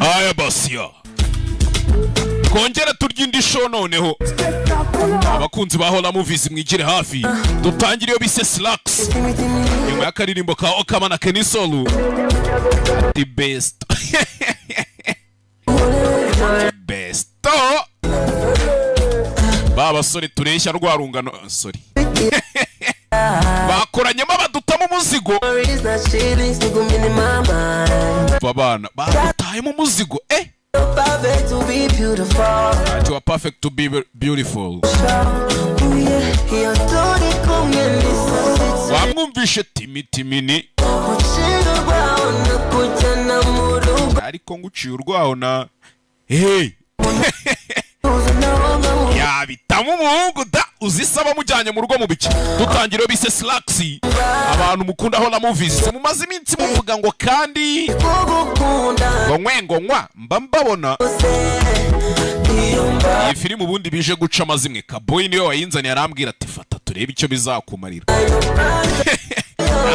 aya basiya twongere turya indi show noneho abakunzi ba Hola Movies mwigire hafi dutangire iyo bise Slacks nyuma y'akaririmbo ka Okama na Kenny Solo the best best baba sore tureshya rwarungano sorry bakoranyemo badutamo umuzigo babana badutayemo umuzigo Perfect to be beautiful. You are perfect to be beautiful. Wamwumvishe timitimini ariko nguciye urwaho na hey yabitamo umuhungu da uzisaba mujyanye mu rugo mu biki dutangire bise Slacks abantu mukunda Hola Movies mumaze iminsi muvuga ngo kandi ngo nkwa mba mbabona iyi filime ubundi bije guca amazimwe Kaboy niyo wayinzaniye arambwira ati fata turebe icyo bizakumarira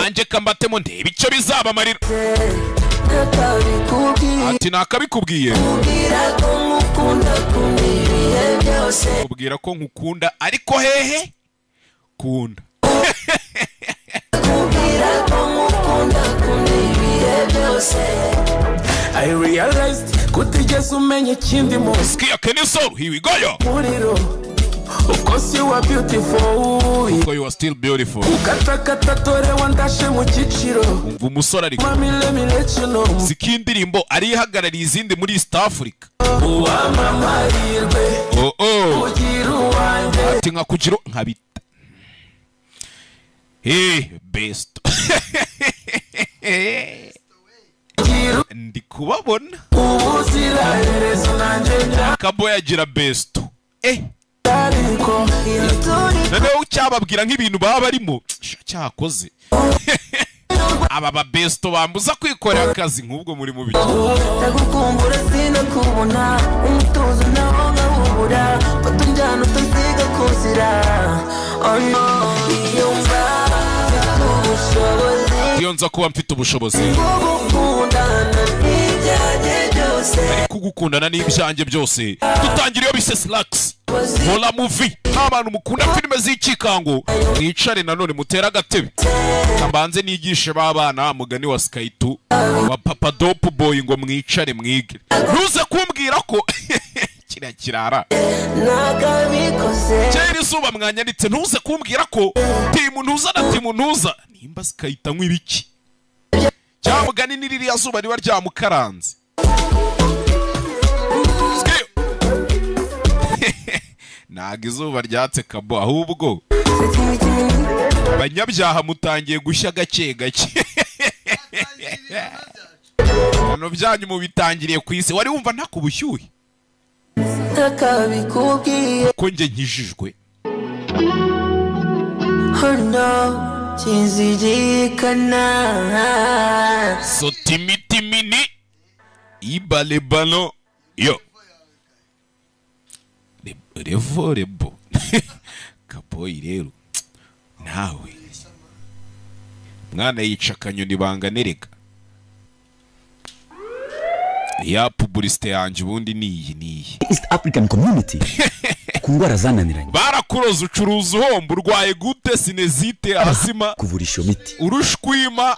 nanjye kambatemo ndebe icyo bizabamarira ati nakabikubwiye ubwira ko nkukunda ariko hehe kunda I realized kutigeze umenya ikindi mu Skia Kenny Solo here we go yo of course you are beautiful you are still beautiful ukatakata tore wandashe mu kiciro umva umusore ariko mami let me let you know zikindirimbo ari ihagarariye izindi muri East Africa uwamamahirwe ugira uwanjye ati nkakugiro nkabita best ndi kubabona Kaboy agira best noneho ucyababwira nk'ibintu baba barimo cyakoze aba ba best bambuza kwikorera akazi nk'ubwo muri mu biki ndagukumbura sinakubona umutuzo nawo nkawubura batunjyana utaziga kuzira iyo nza kuba mfite ubushobozi ariko gukundana n'ibyanjye byose dutangira iyo bise Slacks Hola Movie abantu mukunda filime z'ikikango mwicare nanone mutera agatebe kambanze nigishe babana mugani wa Skytu wa Papa Dope Boy ngo mwicare mwige ntuze kumbwira ko kirara cyari izuba mwanyanditse ntuze kumbwira ko timu ntuza na timu ntuza nimba Skyta nk'ibiki cyamugani niririya zuba riba ryamukaranze ntago izuba ryatse Kabo ahubwo abanyabyaha mutangiye gushya gake gake hano byanyu mubitangiriye ku isi wari wumva nta kubushyuhe ko njye nkijijwe sotimitimini ibalebano yo revo Kaboy rero nawe mwana yica akanyoni banganereka ya publicité yanjye ubundi niyi East African Community kungwara zananiranye barakuroza ucuruza uhomba urwaye gute sinezite asima kuvurisha miti urushwima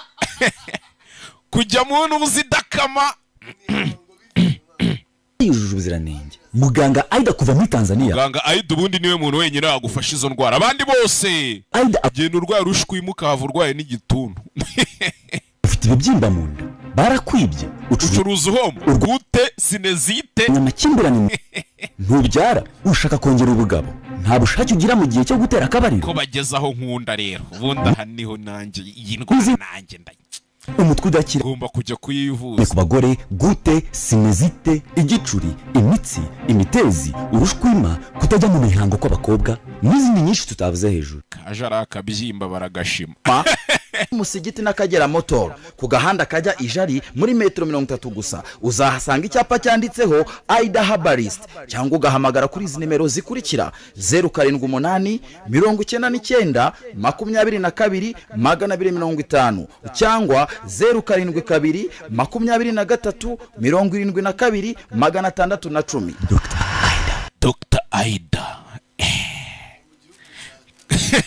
kujya mu n'ubuzidakama yujuje ubuziranenge muganga Aida kuva muri Tanzania muganga Aida ubundi niwe muntu wenyine wagufasha izo ndwara abandi bose Aida agenda urwaye urushwima ukahava urwaye n'igituntu ufite ibibyimba mu nda barakwibye ucuruza uhomba gute sinezite amakimbirane ntubyara ushaka kongera ubugabo nta bushake ugira mu gihe cyo gutera akabariro ko bagezaho nkunda rero ubundi aha niho nanjye iyi ndwara nanjye umutwe udakira ugomba kujya kuyivuza ku bagore gute sinezite igicuri imitsi imitezi urushwima kutajya mu mihango kw'abakobwa n'izindi nyinshi tutavuze hejuru kaje ari akabyimba baragashima Musigiti n'Akagera Motor ku gahanda kajya Ijari muri metero 30 gusa uzahasanga icyapa cyanditseho Aida Herbalist cyangwa ugahamagara kuri izi nimero zikurikira 078 99 22 250 cyangwa 072 23 72 610. Dr. Aida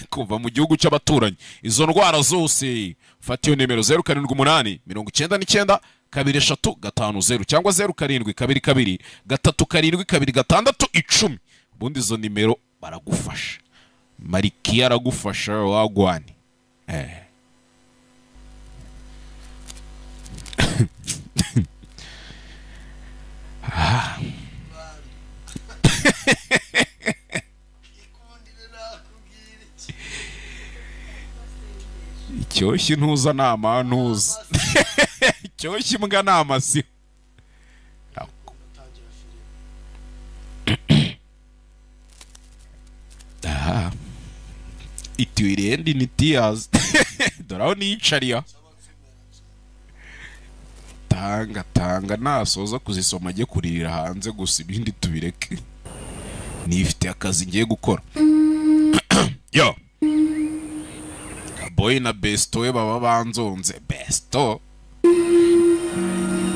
kuva mu gihugu cy'abaturanyi. Izo ndwara zose fatiyo nimero 078 99 2350 cyangwa 0722 372 ubundi izo nimero baragufasha. Marikia aragufasha wagwani. Icyoshye ntuza nama ntuza. Icyoshye mbwa nama si. Ituirendi ni tears. Doraho nicariya. Tanga nasoza kuzisoma ajye kuririra hanze gusa ibindi tubireke. Nifite akazi ngiye gukora. Yo. Boy na Besto we baba banzonze. Besto.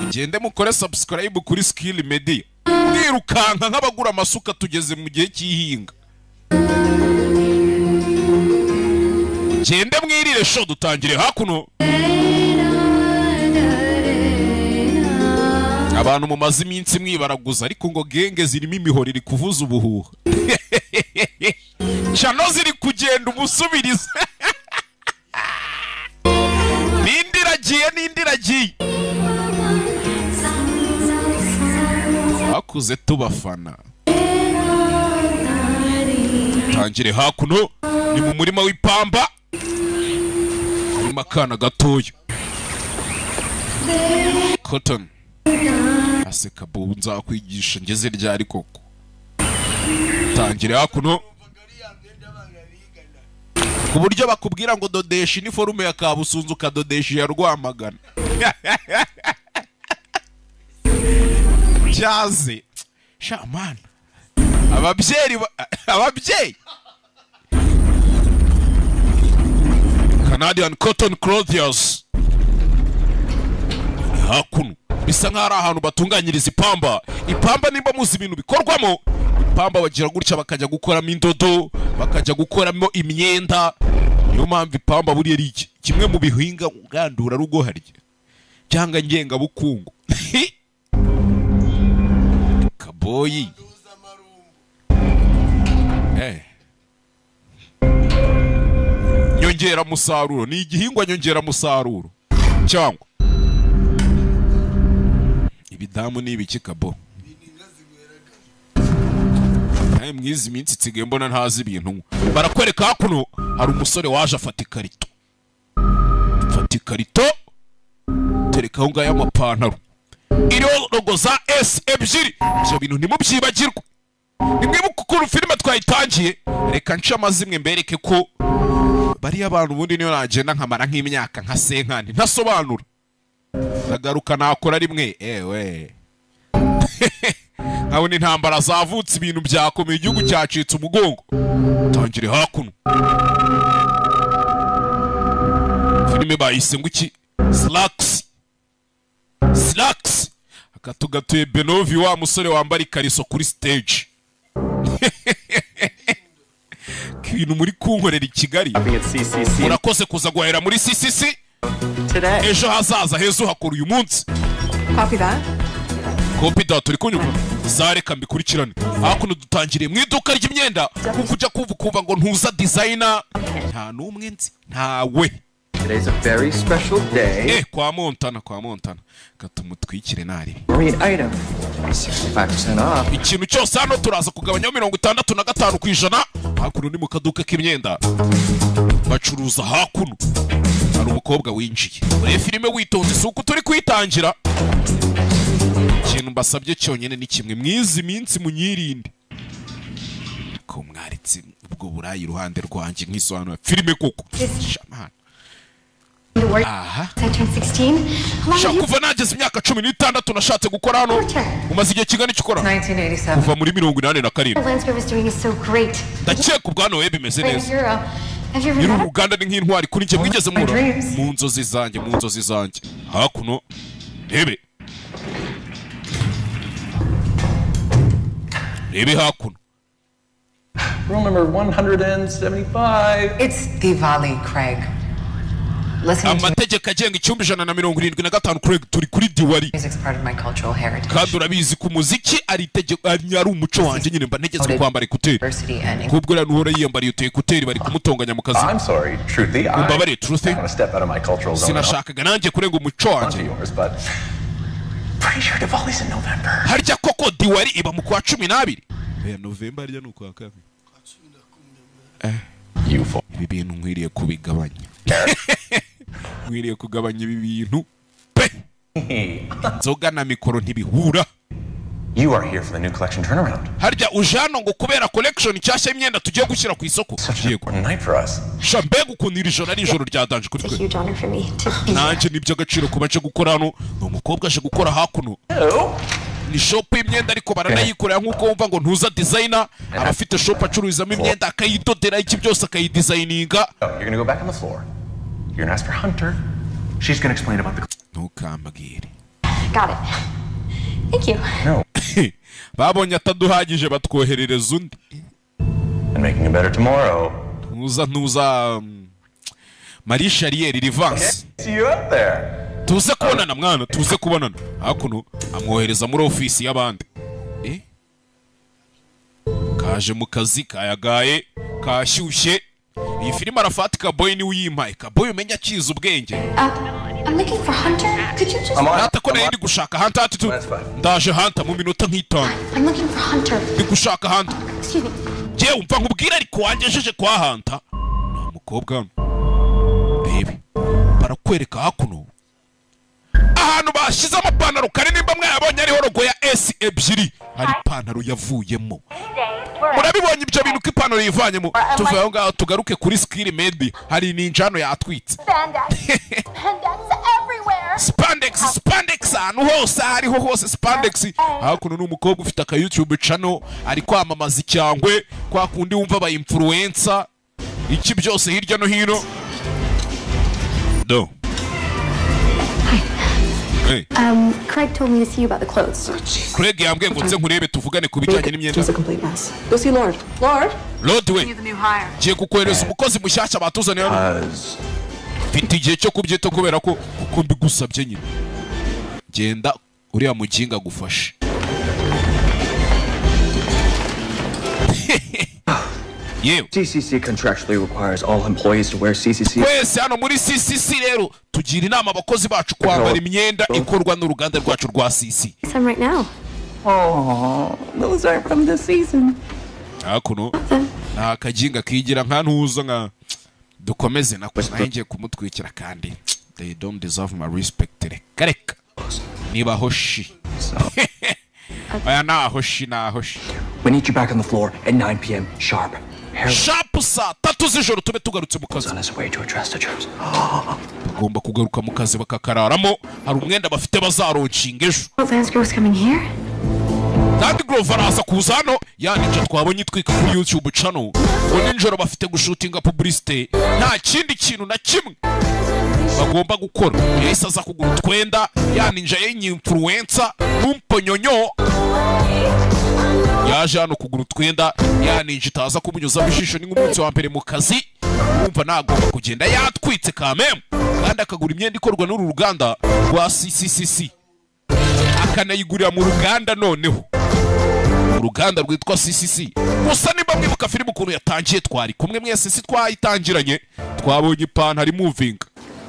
Ugende mukore subscribe kuri Skill Media. Mwirukanka nk'abagura amasuka tugeze mu gihe cy'ihinga. Gende mwirire show dutangire hakuno. Abantu mu mazi iminsi mwibaraguza ariko ngo genge zirimo imihoro iri kuvuza ubuhuha. Chano ziri kugenda umusubiriza. Nindiragiye. Hakuze tubafana. Tangire hakuno ni mu murima w'ipamba. Harimo akana gatoya. Cotton. Aseka bubu nzakwigisha ngeze ryari koko. Tangire hakuno. Ku buryo bakubwira ngo dodesha iniforume ya Kabusunzu kadodesha ya Rwamagana. Jaze. Shaman. Ababyeyi. Canadian Cotton Clothiers. Hakuno. Bisa nk'ari ahantu batunganyiriza ipamba. Ipamba nimba muzi ibintu bikorwamo. Ipamba bagira gutya bakajya gukoramo indodo, bakajya gukoramo imyenda. Niyo mpamvu ipamba buriya ari kimwe mu bihinga ngandura rugo harya cyangwa ngenga bukungu. Kaboyi. Nyongera musaruro ni igihingwa nyongera musaruro cyangwa ibidamu n'ibiki kabo. Mwizi minsi tsigaye mbona ntazi ibintu. Barakwereka hakuno hari umusore waje afata ikarito terekaho ngayo amapantaro iriho logo za S ebyiri. Ibyo bintu ntimubyibagirwe. Nimwibuka ukuntu filime twayitangiye. Reka nce amazimwe mbereke ko bari abantu ubundi niyo nagenda nkamara nk'imyaka nka senkani ntasobanura. Ndagaruka nakora rimwe aho ni ntambara zavutse ibintu byakomeye igihugu cyacitse umugongo. Tangire hakuno. Filime bayise ngo iki? Slacks. Akatugatuye Benovi wa musore wambara ikariso kuri stage. Ibintu muri kunkorera i Kigali. Murakoze kuza guhera muri CCC. Ejo hazaza heza uhakora uyu munsi. Copy that. Copy that turi kunyuma. Zareka mbikurikirane. Hakuno dutangiriye mu iduka ry'imyenda. Kuko ujya kuvuga ngo ntuza designer. Nta numwe nzi. Ntawe. Today's a very special day. Kwa Montana. Katumutwikire nari. Marine item. 65% off. Ikintu cyose hano turaza kugabanya 65%. Hakuno ni mu kaduka k'imyenda. Bacuruza hakuno. Hari umukobwa winjiye. Muri filime witonze suko turi kwitangira. Ikintu mbasabye cyonyine ni kimwe. Mwizi minsi munyirinde. Ko mwaritse ubwo burayi iruhande rwanjye nk'isobanura filime koko. Shamana. aha shakuva nageze imyaka 16 nashatse gukora hano umaze igihe kingana iki ukora 1987. kuva muri 87 ndakeka ubwana we bimeze neza nyiri uruganda ni nk'intwari kuri njye mwigeze mura mu nzozi zanjye hakuno rebe hakuno Room number 175. It's Diwali, Craig. Listening to amategeko agenga 175 Craig turi kuri Diwali music's part of my cultural heritage. kandi urabizi ku muziki ari itegeko ari umuco wanjye nyine mba ntegetswe kwambara ekuteri Diversity and kubwo rero nuhora yiyambariye utu ekuteri bari kumutonganya mu kazi I'm sorry, Truthy. Umbabare, Truthy. I want to step out of my cultural zone. sinashakaga nanjye kurenga umuco Onto wanjye yours, but pretty sure Diwali's in November. harya koko Diwali iba mu kwa 12 ya November harya nuko akaba You fool. ibi bintu nkwiriye kubigabanya nkwiriye kugabanya ibi bintu pe nzoga na mikoro ntibihura You are here for the new collection turnaround. harya ujano ngo kubera collection cyashya imyenda tugiye gushyira ku isoko Such an yego important night for us. shambega ukuntu iri joro ari ijoro ryadanje kuri twe Huge honor for me to be here. nanjye n'iby'agaciro kuba aje gukora hano ni umukobwa aje gukora hakuno ni shop y'imyenda ariko baranayikorera nk'uko wumva ngo ntuza designer abafite shop acururizamo imyenda akayidodera iki byose akayidesigninga Oh, you're gonna go back on the floor. You're gonna ask for Hunter. She's gonna explain about the. ntukambwire Got it. Thank you. No. babonye ataduhagije batwoherereza undi And making it better tomorrow. ntuza Marie Charrière Rivance See you up there. tuze kubonana mwana tuze kubonana hakuno amwohereza muri ofisi y'abandi kaje mu kazi kayagaye kashyushye iyi filime arafatika boy ni uyimpaye kaboy umenya akiza ubwenge I'm looking for Hunter. Could you just? hata ko nari ndi gushaka Hunter ati tu ndaje Hunter mu minota nk'itanu I'm looking for Hunter. ndi gushaka Hunter Excuse me. je umva nkubwira ariko wangejeje kwa Hunter nta mukobwa baby barakwereka hakuno ahantu bashyize amapantaro kare nimba mwayabonye ariho rogo ya S ebyiri hari ipantaro yavuyemo murabibonye ibyo bintu ko ipantaro yivanyemo tuvuye aho ngaho tugaruke kuri skill made hari ninjano yatwitse spandex ahantu hose hariho hose spandex hakuno n'umukobwa ufite aka YouTube channel ari kwamamaza icyangwe kwa kundi wumva aba influencer iki byose hirya no hino do Hey. Craig told me to see you about the clothes. Craig yambwiye ngo nze nkurebe tuvugane ku bijyanye n'imyenda It was a complete mess. Go see Lord. Lord? Lord we The new hire. giye kukohereza umukozi mushyashya batuzaniye hano mfite igihe cyo kubyita kubera ko kuko mbigusabye nyine genda uriya muginga gufashe yewe CCC contractually requires all employees to wear CCC. twese hano muri CCC rero tugira inama abakozi bacu kwambara imyenda ikorwa n'uruganda rwacu rwa CC Some right now. Oh, those aren't from this season. hakuno nta kaginga kigira nka ntuza nka dukomeze nako nanjye kumutwikira kandi they don't deserve my respect reka niba hoshi aya nahoshi We need you back on the floor at 9 p.m. sharp. Harold sharp saa 3 z'ijoro tube tugarutse mu is kazi on his way to address the troops. bagomba kugaruka mu kazi bakakararamo hari umwenda bafite bazaronshinga ejo What Lance Girl's coming here? kandi Grover araza kuza hano yanije twabonye itwika kuri YouTube channel ngo nijoro bafite gushutinga publicité nta kindi kintu na kimwe bagomba gukora yahise aza kugura utwenda yaninja y'influencer n'umponyonyo yaje hano kugura utwenda yaninja itaza kumunyuzamo ijisho ni nk'umunsi wa mbere mu kazi wumva nagomba kugenda yatwitse kameme kandi akagura imyenda ikorwa n'uru ruganda rwa CCCC akanayigurira mu ruganda noneho uruganda rwitwa CCC gusa niba mwibuka filime ukuntu yatangiye twari kumwe mwese si twayitangiranye twabonye ipantaro moving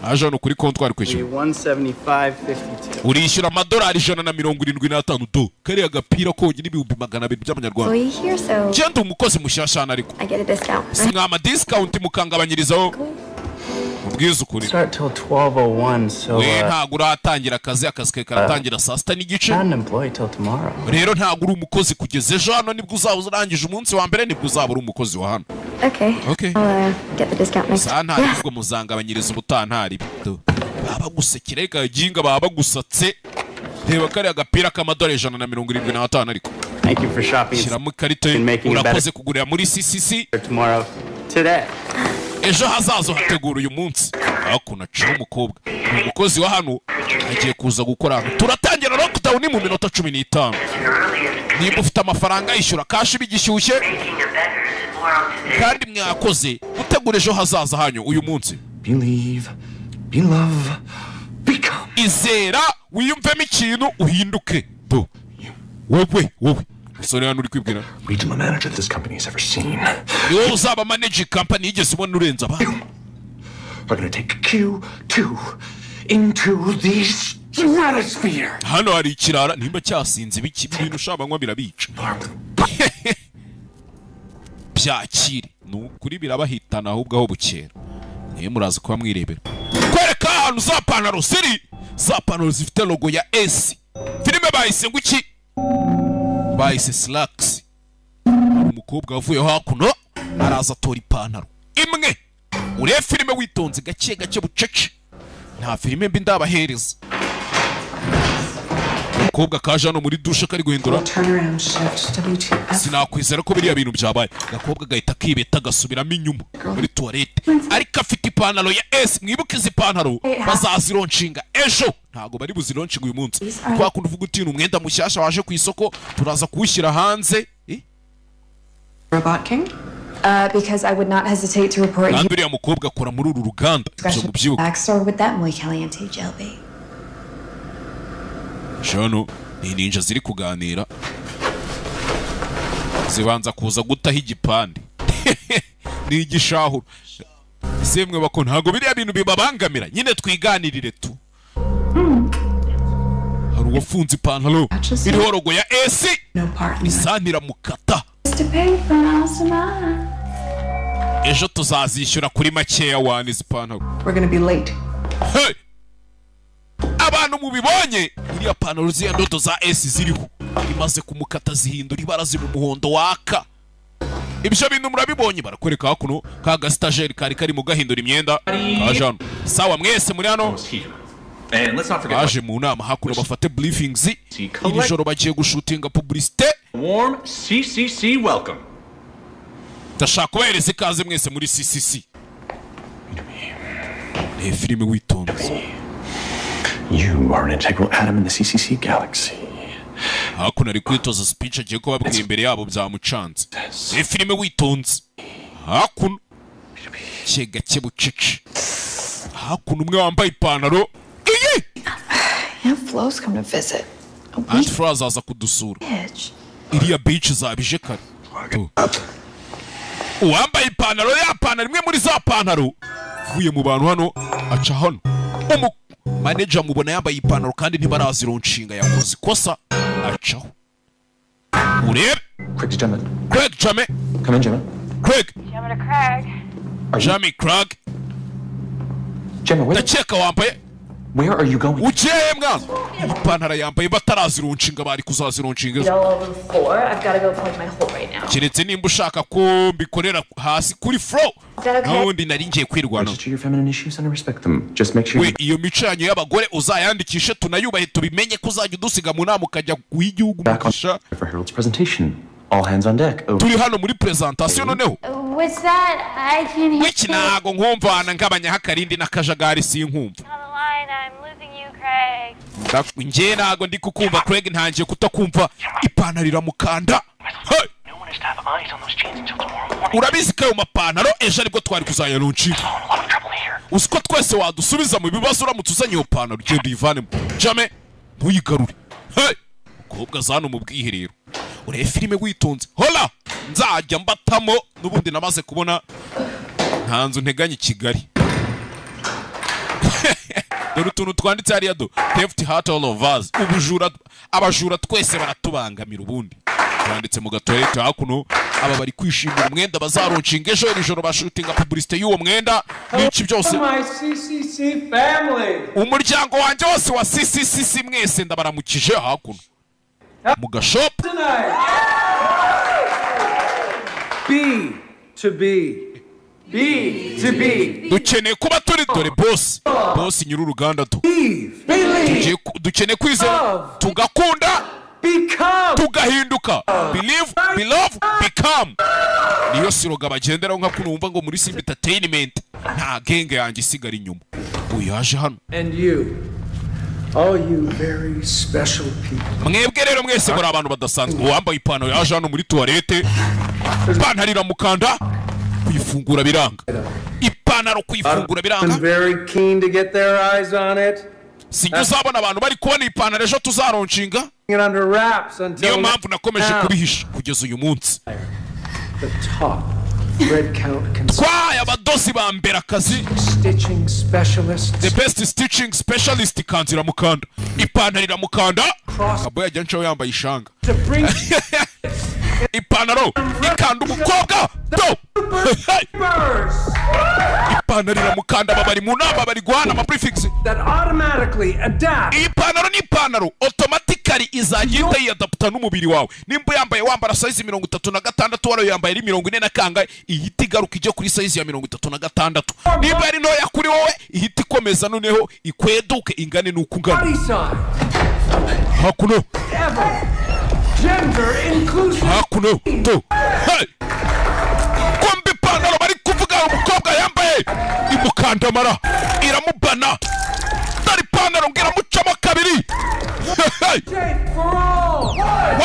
aje hano kuri kontwari kwishyura 175.52 urishyura amadolari 175 do kariya agapira konyine ibihumbi 200 by'amanyarwanda Will you here so genda umukozi mushyashya hano ariko I get a discount? si mwama discount mukangabanyirizaho ubwiza ukuri Start till 12:01, so we ntabwo uratangira akazi ke karatangira saa 6 n'igice not an employee till tomorrow. rero ntabwo uri umukozi kugeza ejo hano nibwo uzaba urangije umunsi wa mbere nibwo uzaba uri umukozi wa hano Okay. Okay. I'll get the discount next. Santari ubwo muzangabanyiriza ubutantari bito. Baba gusekere kaginga baba gusatse. Reba kare agapira k'amadolari 175 ariko. Thank you for shopping. Shiramo ikarita urakoze kugurira muri CCC. Tomorrow. Today. Ejo hazazo hategura uyu munsi. Hakuna cyo umukobwa. Umukozi wa hano agiye kuza gukora. Turatangira lockdown mu minota 15. Niba ufite amafaranga yishyura kashi bigishyushye. Kandi mwakoze gutegura ejo hazaza hanyu uyu munsi. Believe, be love, become. Izera wiyumvemo ikintu uhinduke. Do. Wowe. Sorry hano uri kwibwira. Regional manager this company has ever seen. Yo uzaba manage company igeze ubona urenza ba. We're gonna take Q2 into the stratosphere. Hano hari ikirara nimba cyasinze biki bintu shabanywa birabica. Byakire nukuri birabahitana ahubwo aho bukera. Niye muraza kuba mwirebera. Kwereka hano za pantaro siri. Za pantaro zifite logo ya S. Filime bahise nguki. Bahise Slacks. Umukobwa wavuye hakuno araza tora ipantaro. Imwe. Ure filime witonze gake bucece. Nta filime mbi ndabahereza. Umukobwa kaje hano muri dushe kari guhindura. Sinakwizera ko biriya bintu byabaye. Gakobwa gahita kibeta gasubiramo inyuma muri toilette. Ariko afite ipantaro ya S. Mwibuke izi pantaro bazazironshinga ejo. Ntago bari buzironshinga uyu munsi. Kwa kundi uvuga uti umwenda mushyashya waje ku isoko turaza kuwushyira hanze. Robot King? Because I would not hesitate to report you. Kandi uriya mukobwa akora muri uru ruganda. Byo mubyibuka. Backstory with that Muy Caliente Jelby. Shano ni ninja ziri kuganira. Zibanza kuza gutaha igipande. Ni igishahuro. Semwe bako ntago biriya bintu bibabangamira. Nyine twiganirire tu. Hari uwafunze ipantaro. Iriho logo ya S. Isanira mukata. Ejo tuzazishyura kuri makeya wani zipantaro. We're gonna be late. Hey! Abantu mubibonye iriya pantaro ziya ndoto za S ziriho imaze kumukata zihindura ibara ziri umuhondo waka. Ibyo bintu murabibonye barakwereka hakuno kaga stagiaire kari mu gahindura imyenda kajano. Sawa mwese muri hano. And let's not forget. Aje mu nama hakuno bafate briefings. Iri joro bagiye gushutinga publicité. Warm CCC welcome. Ndashaka kubereza ikaze mwese muri CCC. Ni filime witonze. You are an integral atom in the CCC galaxy. Hakuno ari kwitoza speech agiye kubabwira imbere yabo byamucanze. Ni filime witonze. Hakuno gake bucece. Hakuno umwe wambaye ipantaro. Yeah, Flo's come to visit. Aunt Froz aza kudusura. Iriya beach zabije kare. Uwambaye ipantaro ya pantaro imwe muri za pantaro. Vuye mu bantu hano aca hano. Manager mubona yambaye ipantaro kandi ntibarazironshinga yakoze ikosa acaho. Urebe. Craig Jame. Come in, Jimmy. Craig. Jimmy to Craig. Jimmy Craig. Jimmy, where? Ndakeka wambaye. Where are you going? Ugiye mwana. Ipantaro yambaye batarazironshinga bari kuzazironshinga. All over the floor. I've got to go plug my hole right now. Kiretse nimba ushaka ko mbikorera hasi kuri floor. Nundi nari ngiye kwirwana. Register your feminine issues and respect them. Just make sure. We iyo micanyo y'abagore uzayandikishe tunayubahe tubimenye ko uzajya udusiga mu nama ukajya guhigihugu mugisha. For Harold's presentation. All hands on deck. Turi hano muri presentation noneho. What's that? I can't hear. Wiki nago nkumvana ngabanya hakarindi nakajagari sinkumva. I'm losing you, Craig. Nje nago ndi kukumva Craig ntangiye kutakumva ipantaro iramukanda. Hey! Urabizi ko ayo mapantaro ejo aribwo twari kuzayaronshinga. Usiko twese wadusubiza mu bibazo uramutse uzanye iyo pantaro genda uyivanemo. Jame ntuyigarure. Hey! Mukobwa zano mu bwiherero. Urebe filime witonze. Hola! Nzajya mbatamo n'ubundi namaze kubona nta nzu nteganye Kigali. Dore utuntu twanditse hariya do theft heart all of us. Ubujura abajura twese baratubangamira ubundi. Twanditse mu gatoilette hakuno aba bari kwishimira umwenda bazaronshinga ejo ijoro bashutinga publicité y'uwo mwenda n'iki byose. Umuryango wanjye wose wa CCC mwese ndabaramukije hakuno. Mu gashop. B, to be. B to be. dukeneye kuba turi dore boss nyiri uruganda tu dukeneye kwizera tugakunda tugahinduka believe belove become niyo siroga bagenderaho nka kunumva ngo muri Simba Entertainment nta genge yanjye isigara inyuma uyaje hano And you, all you very special people. mwebwe rero mwese muri abantu badasanzwe wambaye ipantaro yaje hano muri toilette ipantaro iramukanda kuyifungura biranga ipantaro kuyifungura biranga I'm very keen to get their eyes on it. Uzabona abantu bari kubona ipantaro ejo tuzaronshinga niyo mpamvu nakomeje kubihisha kugeza uyu munsi twaye abadozi ba mbere akazi the best stitching specialist kanzira mukanda ipantaro iramukanda kabo yajya ncaho yambaye ishanga ipantaro ikanda umukobwa do ipantaro iramukanda bari mu nama bari guhana amaprefix ipantaro ni ipantaro automatically izajya ihita yiyadapta n'umubiri wawe nimba yambaye wambara size 36 waro yambaye 40 kanga ihita igaruka ije kuri size ya 36 nimba ari ntoya kuri wowe ihita ikomeza noneho ikweduke ingane nuko ungana hakuno Gender inclusive. hakuno to hey kombi ipantaro bari kuvuga umukobwa yambaye imukandamara iramubana dari ipantaro ngiramucamo kabiri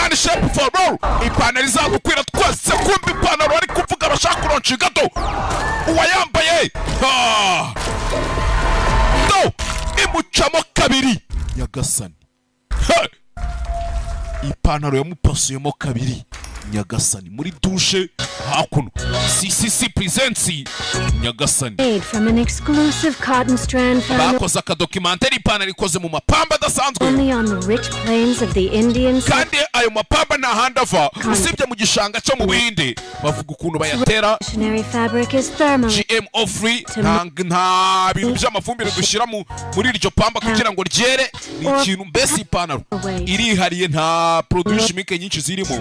one shape for all ipantaro izagukwira twese kumbi ipantaro bari kuvuga bashaka kuronca gato uwayambaye to imucamo kabiri nyagasani ipantaro yamupasuyemo kabiri nyagasani muri douche hakuno CCC presents nyagasani made from an exclusive cotton strand found bakoze akadocumentary ipantaro ikoze mu mapamba adasanzwe only on the rich plains of the Indian kandi ayo mapamba na handava usibye mu gishanga cyo mu bindi bavuga ukuntu bayatera fabric is thermal GMO free nta bintu by'amafumbire dushyira muri iryo pamba kugira ngo ryere ni ikintu mbese ipantaro irihariye nta produit chimique nyinshi zirimo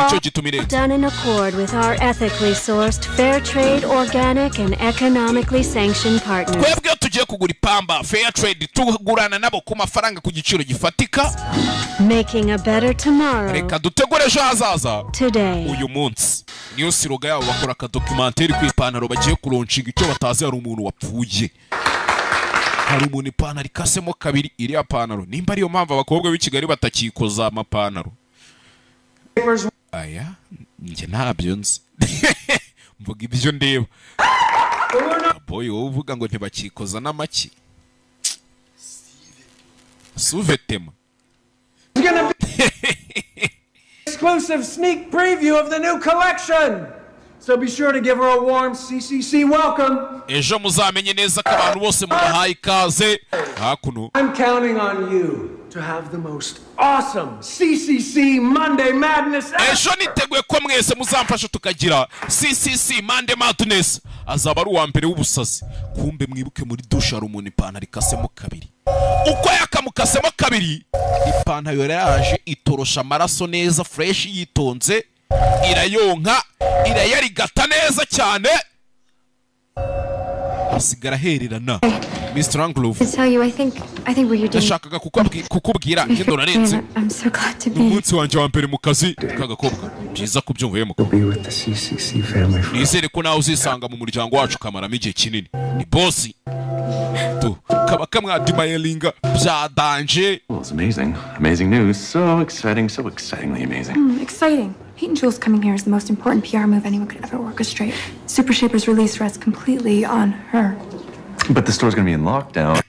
icyo gitumire done in accord with our ethically sourced fair trade organic and economically sanctioned partners twebwe tugiye kugura ipamba fair trade tugurana nabo ku mafaranga ku giciro gifatika making a better tomorrow reka dutegure ejo hazaza today uyu munsi niyo siroga yabo bakora akadocumentary ku ipantaro bagiye kuronshinga icyo batazi hari umuntu wapfuye hari umuntu ipantaro ikasemo kabiri iriya pantaro nimba ariyo mpamvu abakobwa b'i Kigali batakikoza amapantaro aya njye ntabyo nzi mvuga ibyo ndeba boy wowe uvuga ngo ntibakikoza n'amaki suvetema exclusive sneak preview of the new collection. So be sure to give her a warm CCC welcome. ejo muzamenye neza ko abantu bose mubahaye ikaze hakuno I'm counting on you to have the most awesome CCC Monday Madness. ejo niteguye ko mwese muzamfasha tukagira CCC Monday Madness azaba ari uwa mbere w'ubusazi kumbe mwibuke muri dusha hari umuntu ipantaro ikasemo kabiri uko yakamukasemo kabiri ipantaro yaje itorosha amaraso neza fresh yitonze irayonka irayarigata neza cyane asigara hererana Mr. Anglove I think what you're doing ndashakaga kukubwira ngendo narenze I'm so glad to be umunsi wanje wa mbere mu kazi kagakobwa byiza kubyumvuyemo nizere ko nawe uzisanga mu muryango wacu kamaramo igihe kinini ni bosi tu kaba kamwadimayelinga bya danje. Well, it's amazing. Amazing news. So excitingly amazing. Exciting. Pete and Jules coming here is the most important PR move anyone could ever orchestrate. Super Shaper's release rests completely on her. But the store's gonna be in lockdown.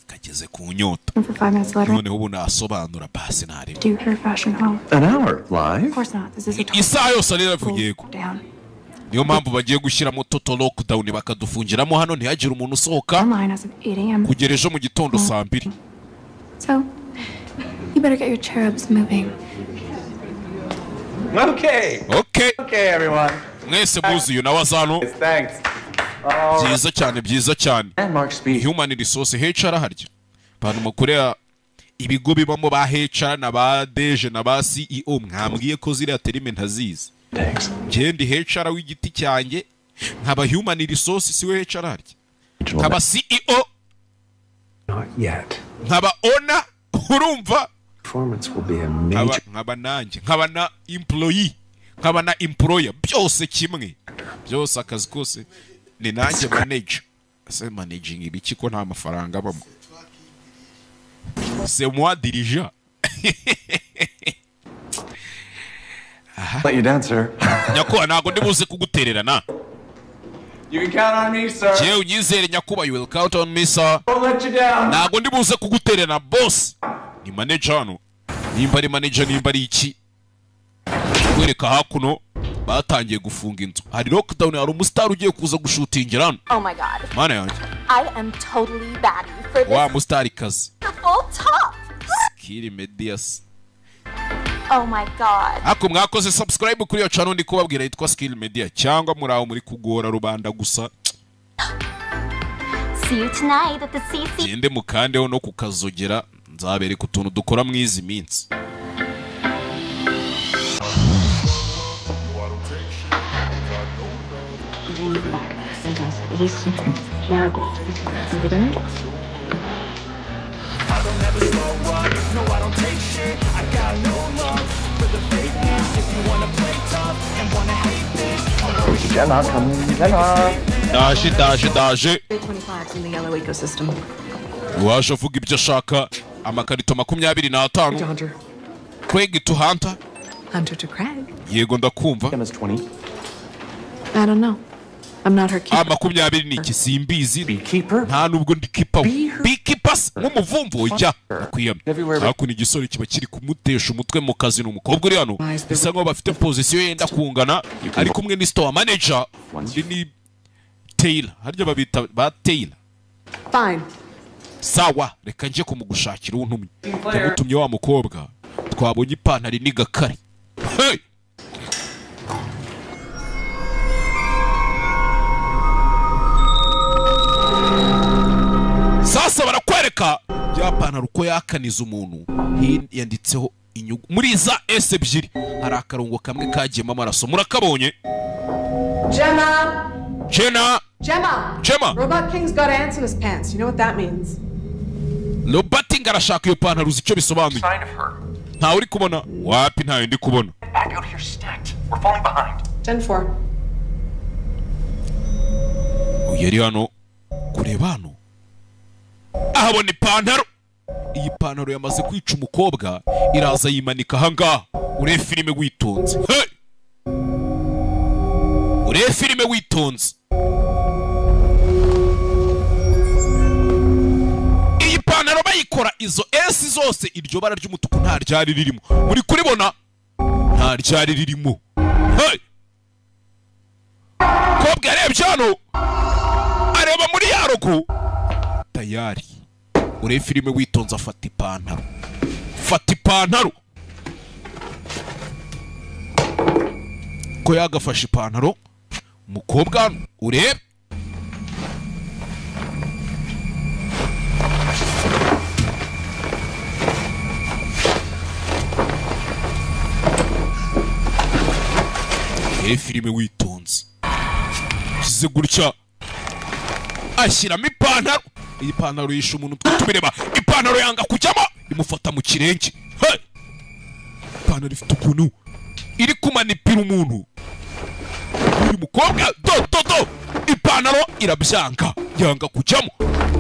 Kageze ku nyota. And for 5 minutes later, noneho ubu nasobanura basi ntari. do her fashion hall. An hour live? Of course not. This is a isaha yose rero avugiyeko. down. Niyo mpamvu bagiye gushyiramo total lockdown bakadufungiramo hano ntihagire umuntu usohoka Online as of 8 a.m. kugera ejo mu gitondo saa 2. So, you better get your cherubs moving. Okay, everyone. Mwese muzi na wazano. Thanks. Byiza cyane. Human resource HR harya. Bantu mukorera ibigo bibamo ba HR na ba DG na ba CEO mwambwiye ko ziriya terime ntazizi. Thanks. Jendi HR w'igiti cyanjye nkaba human resource siwe HR arya. Nkaba CEO. Not yet. Nkaba owner urumva? Performance will be a major. Nkaba nanjye, nkaba na employee, nkaba na employer, byose kimwe. Byose akazi kose ni nanjye manager. C'est managing ibiki ko nta mafaranga abamo. C'est moi dirigeant. Let you down, sir. Nyakuba ntago ndibuze kugutererana. You can count on me, sir. Jewe unyizere Nyakuba, you will count on me, sir. Don't let you down. Ntago ndibuze kugutererana boss. Ni manager hano. Nimba ari manager nimba ari iki. Kwereka hakuno batangiye gufunga inzu. Hari lockdown, hari umustar ugiye kuza gushutingira hano. Oh my god. Mana yanjye. I am totally batty for this. Wa mustari kazi. Full top. Skill Medias. Oh my god. Ako mwakoze subscribe kuri yo channel ndi kubabwira yitwa Skill Media cyangwa muraho muri kugora rubanda gusa. See you tonight at the CC. Gende mukandeho no kukazogera nzabere kutuntu dukora mwizi minsi. Jenna, come in, Jenna. Daje. 25 in the yellow ecosystem. Washa vuga ibyo ashaka amakarito 25. Craig to Hunter. Hunter to Craig. Yego ndakumva. Emma's 20. I don't know. I'm not her keeper. 20 ni kisimbizi. Beekeeper. Nta nubwo ndi keeper. Beekeepers nk'umuvumvu ujya kwiyama. Ariko ni gisore kiba kiri kumutesha umutwe mu kazi n'umukobwa uri hano. Bisa nko bafite position yenda kungana ari kumwe ni store manager. Ni Taylor. Harya babita ba Taylor. Fine. Sawa, reka nje kumugushakira untumye. Ndagutumye wa mukobwa. Twabonye ipantaro ni gakare. Hey! Sasa barakwereka ya pantaro uko yakaniza umuntu. Yanditseho inyugu. Muri za S ebyiri hari akarongo kamwe kagiyemo amaraso. Murakabonye? Gemma. Robot King's got ants in his pants. You know what that means? Robot King arashaka iyo pantaro uzi icyo bisobanuye. Ntawe uri kubona? Wapi ntawe ndi kubona. Back out here stacked. We're falling behind. 10-4. Yari hano kureba hano. Ahabona ipantaro. Iyi pantaro yamaze kwica umukobwa iraza yimanika ahangaha. Ure filime witonze. Hey! Ure filime witonze. Iyi pantaro bayikora izo S zose iryo bara ry'umutuku nta ryari ririmo. Muri kuribona? Nta ryari ririmo. Hey! Kobwa arebye hano. Areba muri yarugu. Tayari. Ure filime witonze afata ipantaro. Fata ipantaro. Ko yagafashe ipantaro. Mukobwa urebe. Ure filime witonze. Kize gutya. Ashyiramo ipantaro. Iyi pantaro yishe umuntu twitubireba. Ipantaro yanga kujyamo imufata mu kirenge. Hey! Ipantaro ifite ukuntu iri kumanipira umuntu. Uyu mukobwa do ipantaro irabyanga yanga kujyamo.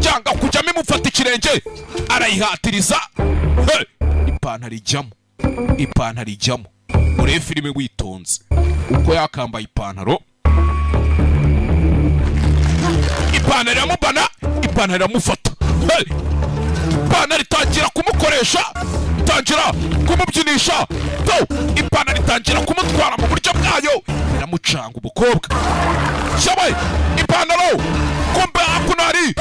Yanga kujyamo imufata ikirenge arayihatiriza. Hey! Ipantaro ijyamo. Ure filime witonze. Uko yakambaye ipantaro. Ipantaro yamubana. Ipantaro iramufata. Hey! Ipantaro itangira kumukoresha. Itangira kumubyinisha. Ipantaro itangira kumutwara mu buryo bwayo. Iramucanga umukobwa. Shabaye ipantaro. Kumbe hakunari.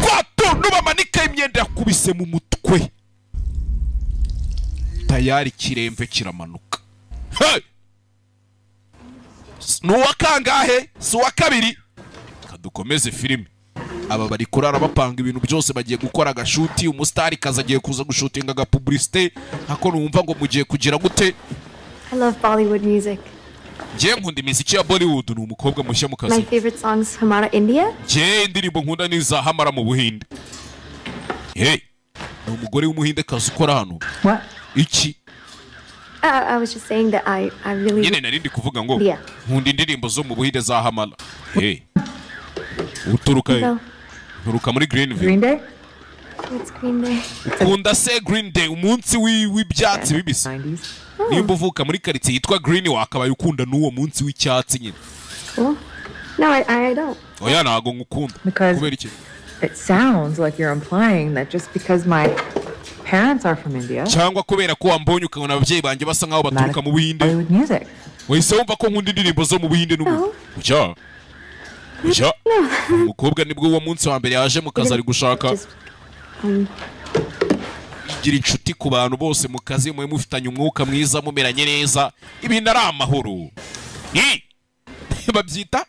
Twatu nubamanika imyenda yakubise mu mutwe. Tayari kiremve kiramanuka. Hey! Nuwa kangahe? Si wa kabiri. Kadukomeze filime. Aba bari kurara bapanga ibintu byose bagiye gukora agashuti. Umustar kaza agiye kuza gushutinga aga publicité. Hako numva ngo mugiye kugira gute? I love Bollywood music. Je nkunda imiziki ya Bollywood, ni umukobwa mushya mu My kazi. favorite songs Hamara India. Je indirimbo nkunda ni za Hamara mu Buhinde. Hey, ni umugore w'umuhinde kazi ukora hano. What? Iki? I was just saying that I really. Nyine narindi kuvuga ngo Yeah. nkunda indirimbo zo mu Buhinde za Hamara. Hey. Uturuka No. Uturuka muri Greenville. Green Day? It's Green Day. Ukunda se Green Day, umunsi w'ibyatsi bibisi. Nimba uvuka muri quartier yitwa Green wakabaye ukunda n'uwo munsi w'icyatsi nyine. Cool. No, I don't. Oya ntago ngukunda. Kubera iki? It sounds like you're implying that just because my parents are from India. Cyangwa kubera ko wambonye ukabona ababyeyi banjye basa nkaho baturuka mu Buhinde. Wese wumva ko nkunda indirimbo zo mu Buhinde n'ubu. Uja. Uja. Umukobwa nibwo uwo munsi wa mbere yaje mu kazi ari gushaka. Gira inshuti ku bantu bose mu kazi mwe mufitanye umwuka mwiza mumeranye neza. Ibintu ari amahoro. Babyita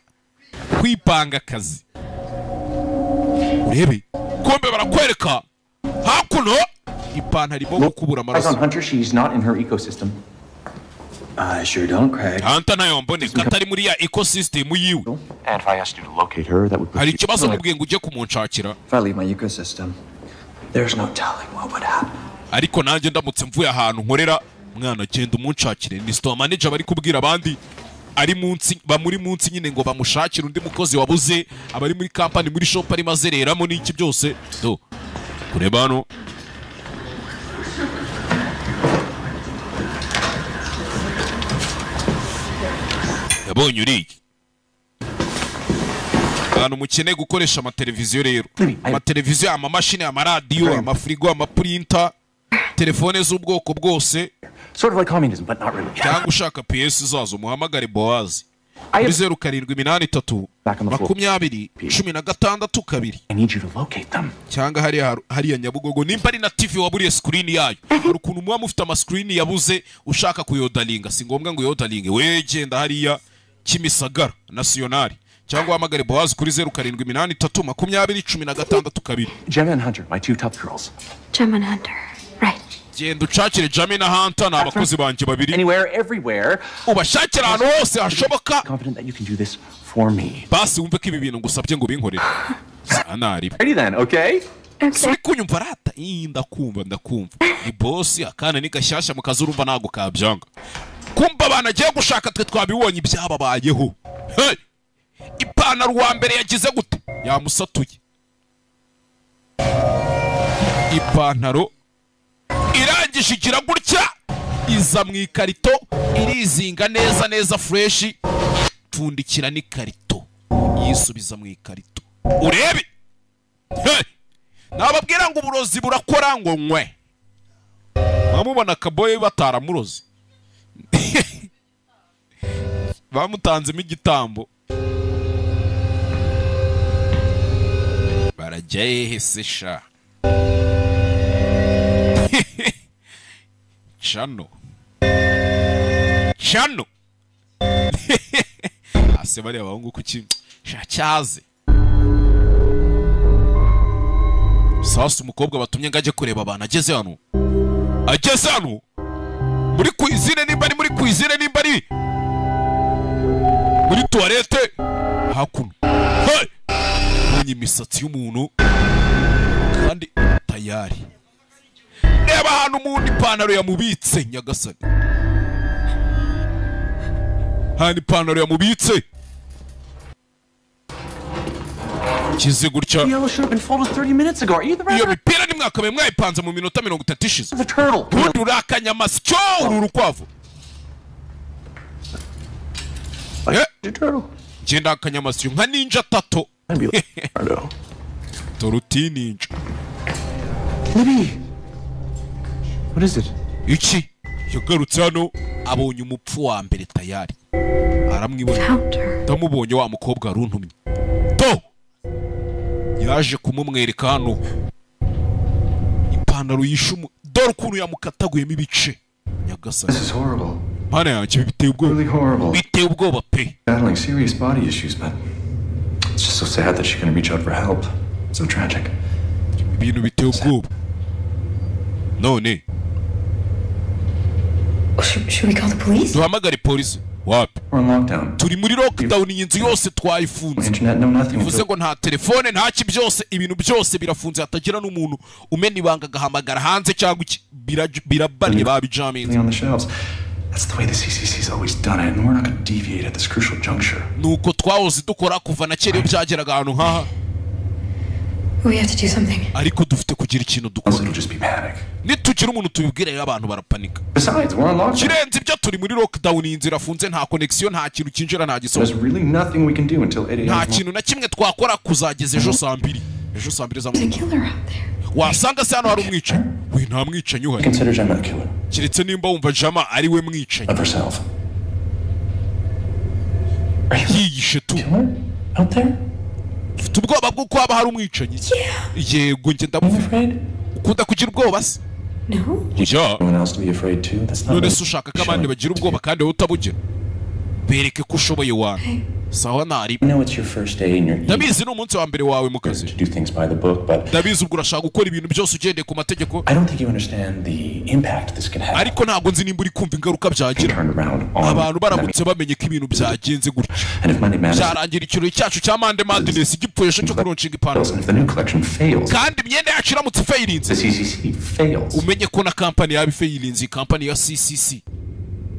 kwipanga akazi. Urebe kombe barakwereka hakuno ipantaro irimo gukubura amaraso. Hunter, she's not in her ecosystem. I sure don't, Craig. Hunter nayo mboneka atari muri ya ecosystem yiwe. And if I asked you to locate her, that would put hari ikibazo mubwiye ngo ujye kumunshakira. If I leave my ecosystem, there's no telling what would happen. Ariko nanjye ndamutse mvuye ahantu nkorera mwana genda umunshakire. Ni store manager bari kubwira abandi ari munsi bamuri munsi nyine ngo bamushakire undi mukozi wabuze abari muri company muri shop ari mazereramo n'iki byose. Do kureba hano yabonye uri abantu mukene gukoresha amateleviziyo rero, amateleviziyo, amamashini, amaradiyo, amafrigo, amaprinter, telefone z'ubwoko bwose. Sort of like communism, but not really. Cyangwa ushaka PS zazo muhamagare Boaz kuri 0783 I need you to locate them. Cyangwa hariya Nyabugogo nimba ari na TV waburiye screen yayo. Hari ukuntu muba mufite ama screen yabuze ushaka kuyodalinga, si ngombwa ngo yodalinge, we genda hariya Kimisagara Nationali cyangwa uhamagare Boaz kuri 0783 Gemma and Hunter, my two top girls. Gemma and Hunter, right. Genda ucakire Gemma na Hunter na abakozi banje babiri. Anywhere, everywhere. Ubashakira ahantu hose hashoboka. Confident that you can do this for me. Basi wumve ko ibi bintu ngusabye ngo binkorere. Sanari. Ready then, okay? Suri kunyumva rata. Ndakumva. Ni boss akana ni gashyashya mu kazi urumva nago kabyanga. Kumba abana agiye gushaka twe twabibonye ibyababayeho. Hey! Ipantaro wa mbere yagize gute? Yamusatuye. Ipantaro irangije igira gutya iza mu ikarito irizinga neza fresh, pfundikira n'ikarito yisubiza mu ikarito. Urebe hey! Nababwira ngo uburozi burakora ngo nkwe. Bamubona kaboye bataramurozi. Bamutanzemo igitambo. Barajyaye se sha. Chano ase bari abahungu kuki cyaze sasa umukobwa batumye ngaje kureba abana ageze hano muri cuisine nimba ari muri cuisine nimba ari muri toilette hakuno hey bunye imisatsi y'umuntu kandi tayari. Reba hano umuntu ipantaro yamubitse nyagasani. Hani ipantaro yamubitse. Kize gutya. Yellow should have been folded 30 minutes ago. Are you the right? Iyo mipira ni mwakabaye mwayipanze mu minota 30 ishize. The turtle. Bundi urakanyamasyo cyo urukwavu. The turtle. Genda akanyamasyo nka ninja tato. Toruti ninja. Libby. What is it? Iki yagarutse hano abonye umupfu wa mbere tayari. Aramwibona. Tamubonye wa mukobwa runtumye. To yaje kumumwereka hano ipantaro yishumu dore ukuntu yamukataguyemo ibice nyagasani. This is horrible. Mana yanjye biteye ubwoba. Really horrible. Biteye ubwoba pe. Battling serious body issues, but it's just so sad that she couldn't reach out for help. So tragic. Ibintu biteye ubwoba. None Should we call the police? duhamagare polisi wapi turi muri lockdown inzu yose twayifunze bivuze ngo nta telefone nta ki byose ibintu byose birafunze hatagira n'umuntu umena ibanga agahamagara hanze cyangwa birabariye babijaminze. That's the way the CCC's always done it, and we're not going to deviate at this crucial juncture. Nuko twahoze dukora kuva na kera byageraga ahantu nkaha. We have to do something. Ariko dufite kugira ikintu dukora. It'll just be panic. Nitugira umuntu tubibwire abantu barapanika. Besides, we're on lockdown. Kirenze ibyo turi muri lockdown inzira funze nta connection nta kintu kinjira nta gisohoka. There's really nothing we can do until 8 a.m. Nta kintu na kimwe twakora kuzageza ejo saa 2. Ejo saa 2 za mu. Wasanga se hano hari umwicanyi. We nta mwicanyi uhari. Consider Gemma a killer. Kiretse nimba wumva Jama ari we mwicanyi. Of herself. Yiyishe tu. Out there? Ufite ubwoba bw'uko haba hari umwicanyi? Yego njye ndamufite. Ukunda kugira ubwoba se? No. Anyone else to be afraid too? That's not. None se ushaka ko abandi bagira ubwoba kandi wowe utabugira? Bereke ko ushoboye wana. Sawa nari. I know it's your first day in your. Ndabizi ni umunsi wa mbere wawe mu kazi. Do things by the book, but. Ndabizi ubwo urashaka gukora ibintu byose ugendeye ku mategeko. I don't think you understand the impact this can have. Ariko ntabwo nzi nimba uri kumva ingaruka byagira. Abantu baramutse bamenye ko ibintu byagenze gutya. Byarangira ikirori cyacu cya Mande Madness igipfuye cyo kuronshinga ipantaro. Kandi imyenda yacu iramutse failinze. Umenye ko na kampani yabi failinze, kampani ya CCC.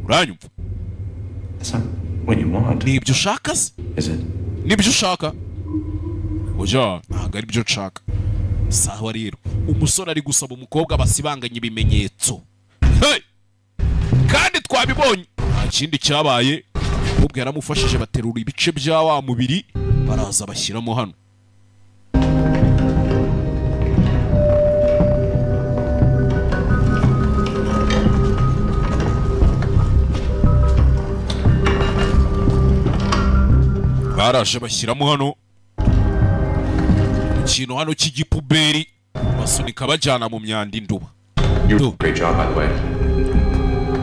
Uranyumva? What you want? Nibyo ushaka se? Is it? Nibyo ushaka? Oya, ntabwo ari byo nshaka. Sawa rero, umusore ari gusaba umukobwa basibanganye ibimenyetso. Hey! Kandi twabibonye. Nta kindi cyabaye. Ubwo yaramufashije baterura ibice bya wa mubiri baraza bashyiramo hano. Baraje bashyiramo hano ikintu hano cy'igipuberi basunika bajyana mu myanda induba. Great job, by the way.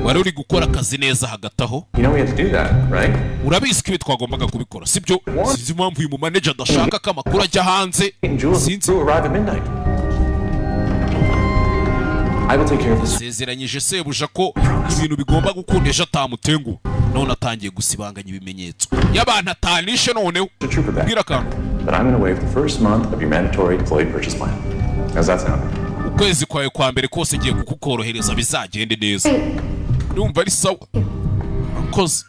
Wari uri gukora akazi neza hagati aho. You know we have to do that, right? Urabizi ko twagombaga kubikora sibyo? Sinzi impamvu uyu manager adashaka ko amakuru ajya hanze. Sinzi. Arrive at midnight. I will take care of this. Sezeranyije sebuja ko ibintu bigomba gukundesha atamutengu. None atangiye gusibanganya ibimenyetso. Y'abantu atanishe noneho. Bwira kantu. But I'm going to waive the first month of your mandatory employee purchase plan. How's that sound? Ukwezi kwawe kwa mbere kose ngiye kukukorohereza bizagende neza. Ndumva ari sawa. Akoze.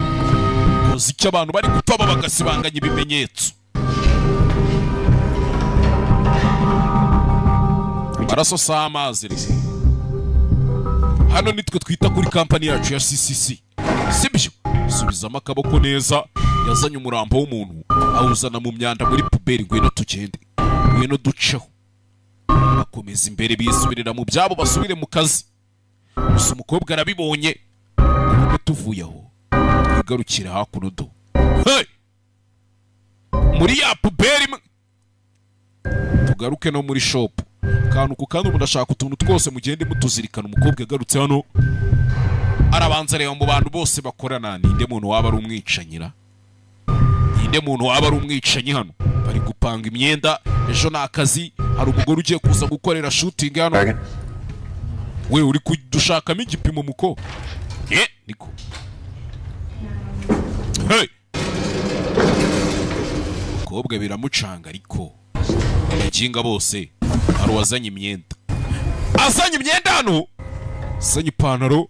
Koze icyo abantu bari gupfa bagasibanganya ibimenyetso. Baraso saa amazi. Hano nitwe twita kuri kampani yacu ya CCC. Sibyo? Subizamo akaboko neza. Yazanye umurambo w'umuntu awuzana mu myanda muri puberi ngwino tugende. Ngwino duceho. Bakomeza imbere bisubirira mu byabo basubire mu kazi. Gusa umukobwa arabibonye. Nubwo tuvuye aho. Twigarukira hakuno do. Hey! Muri ya puberi tugaruke no muri shop. Kantu ku kandi mudashaka utuntu twose mugende mutuzirikana umukobwa yagarutse hano. Arabanza reba mu bantu bose bakorana ninde muntu waba ari umwicanyira. Ninde muntu waba ari umwicanyi hano. Bari gupanga imyenda ejo nakazi hari umugore ugiye kuza gukorera shooting hano. We uri kudushakamo igipimo muko. Niko. Hey. Umukobwa biramucanga ariko abaginga bose hari wazanye imyenda. Azanye imyenda hano. Azanye ipantaro.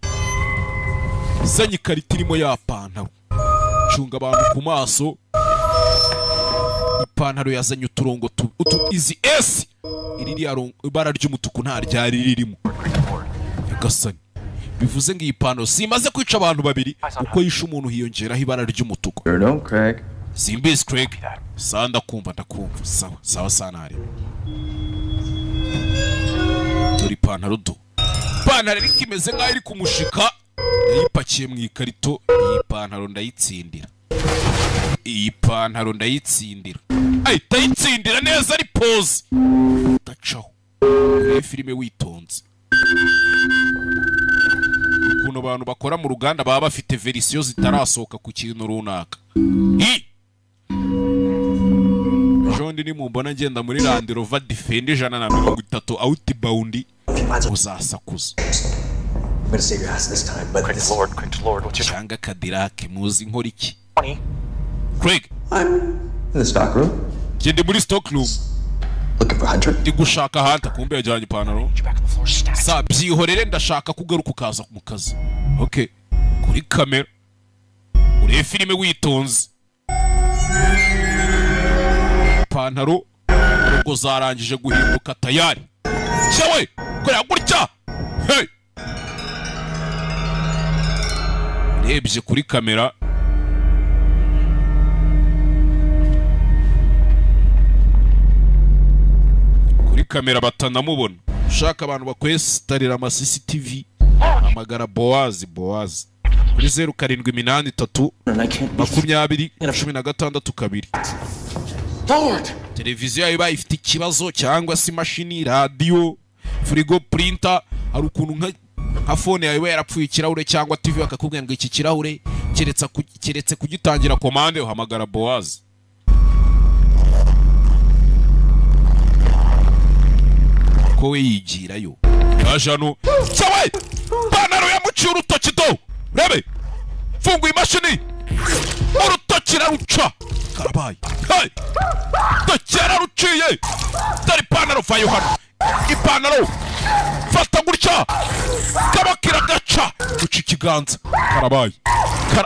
Azanye ikarita irimo ya pantaro. Cunga abantu ku maso. Ipantaro yazanye uturongo izi S. Iri ibara ry'umutuku nta ryari ririmo. Yagasanye. Bivuze ngo iyi pantaro simaze kwica abantu babiri uko yishe umuntu hiyongeraho ibara ry'umutuku. Craig. Simbizi Craig. Sanda kumva ndakumva. Sawa sanare. Turi pantaro do. Pantaro iri kimeze nkaho iri kumushika. Yayipakiye mu ikarito. Iyi pantaro ndayitsindira. Iyi pantaro ndayitsindira. Tayitsindira neza ari pose. Dacaho. Iyi filime witonze. Ukuntu abantu bakora mu ruganda baba bafite verisiyo zitarasohoka ku kintu runaka. Jondi ni mumbona ngenda muri Land Rover Defender 130 outbound uzasakuza. I'm gonna save your ass this time, but quick to Lord, what's your Changa Cadillac muzi nkora iki? Craig, I'm in the stock room. Gende muri stock room. Looking for Hunter? Ndi gushaka Hunter kumbe yajyanye ipantaro. Sa byihorere ndashaka kugaruka ukaza mu kazi. Okay. Kuri kamera. Uri filime witonze. Ipantaro ubwo zarangije guhinduka tayari. Cyawe, kora gutya. Hey. Nebye kuri kamera. Kuri kamera batanamubona. Ushaka abantu bakwesitarira ama CCTV. Amagara Boaz. Kuri 0783 2016 Lord! Televiziyo yawe bayifite ikibazo cyangwa se imashini, radio, frigo, printer, hari ukuntu nka phone yawe yarapfuye ikirahure cyangwa TV bakakubwira ngo iki kirahure keretse kugitangira komande uhamagara Boaz. Ko we yigirayo. Ajano. Cyawe! Panaro ya muci urutoki do. Rebe. Fungu imashini. Urutoki raruca. Karabaye. Hey! Tokera ruciye. Dari panaro vayo hano. Ipanaro. Fata gutya. Kabakira gaca. Uci kiganza. Karabaye.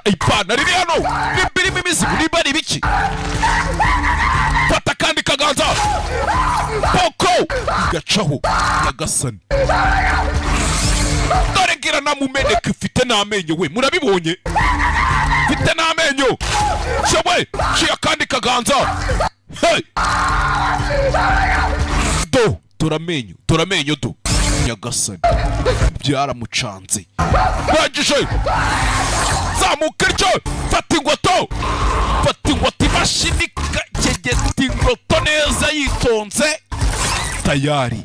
Ipanaro iri hano. Nimbiri mimizi nibari biki. Fata kandi kaganza. Poko. Gacaho. Yagasani. Dore ngira namumeneka ifite n'amenyo we. Murabibonye? Ifite n'amenyo. Cyawe. Ciya kandi kaganza. Hey! Turamenyo do. Nyagasani. Byaramucanze. Bagije. Zamukiryo. Fata ingwato imashini kegeti ingwato neza yitonze. Tayari.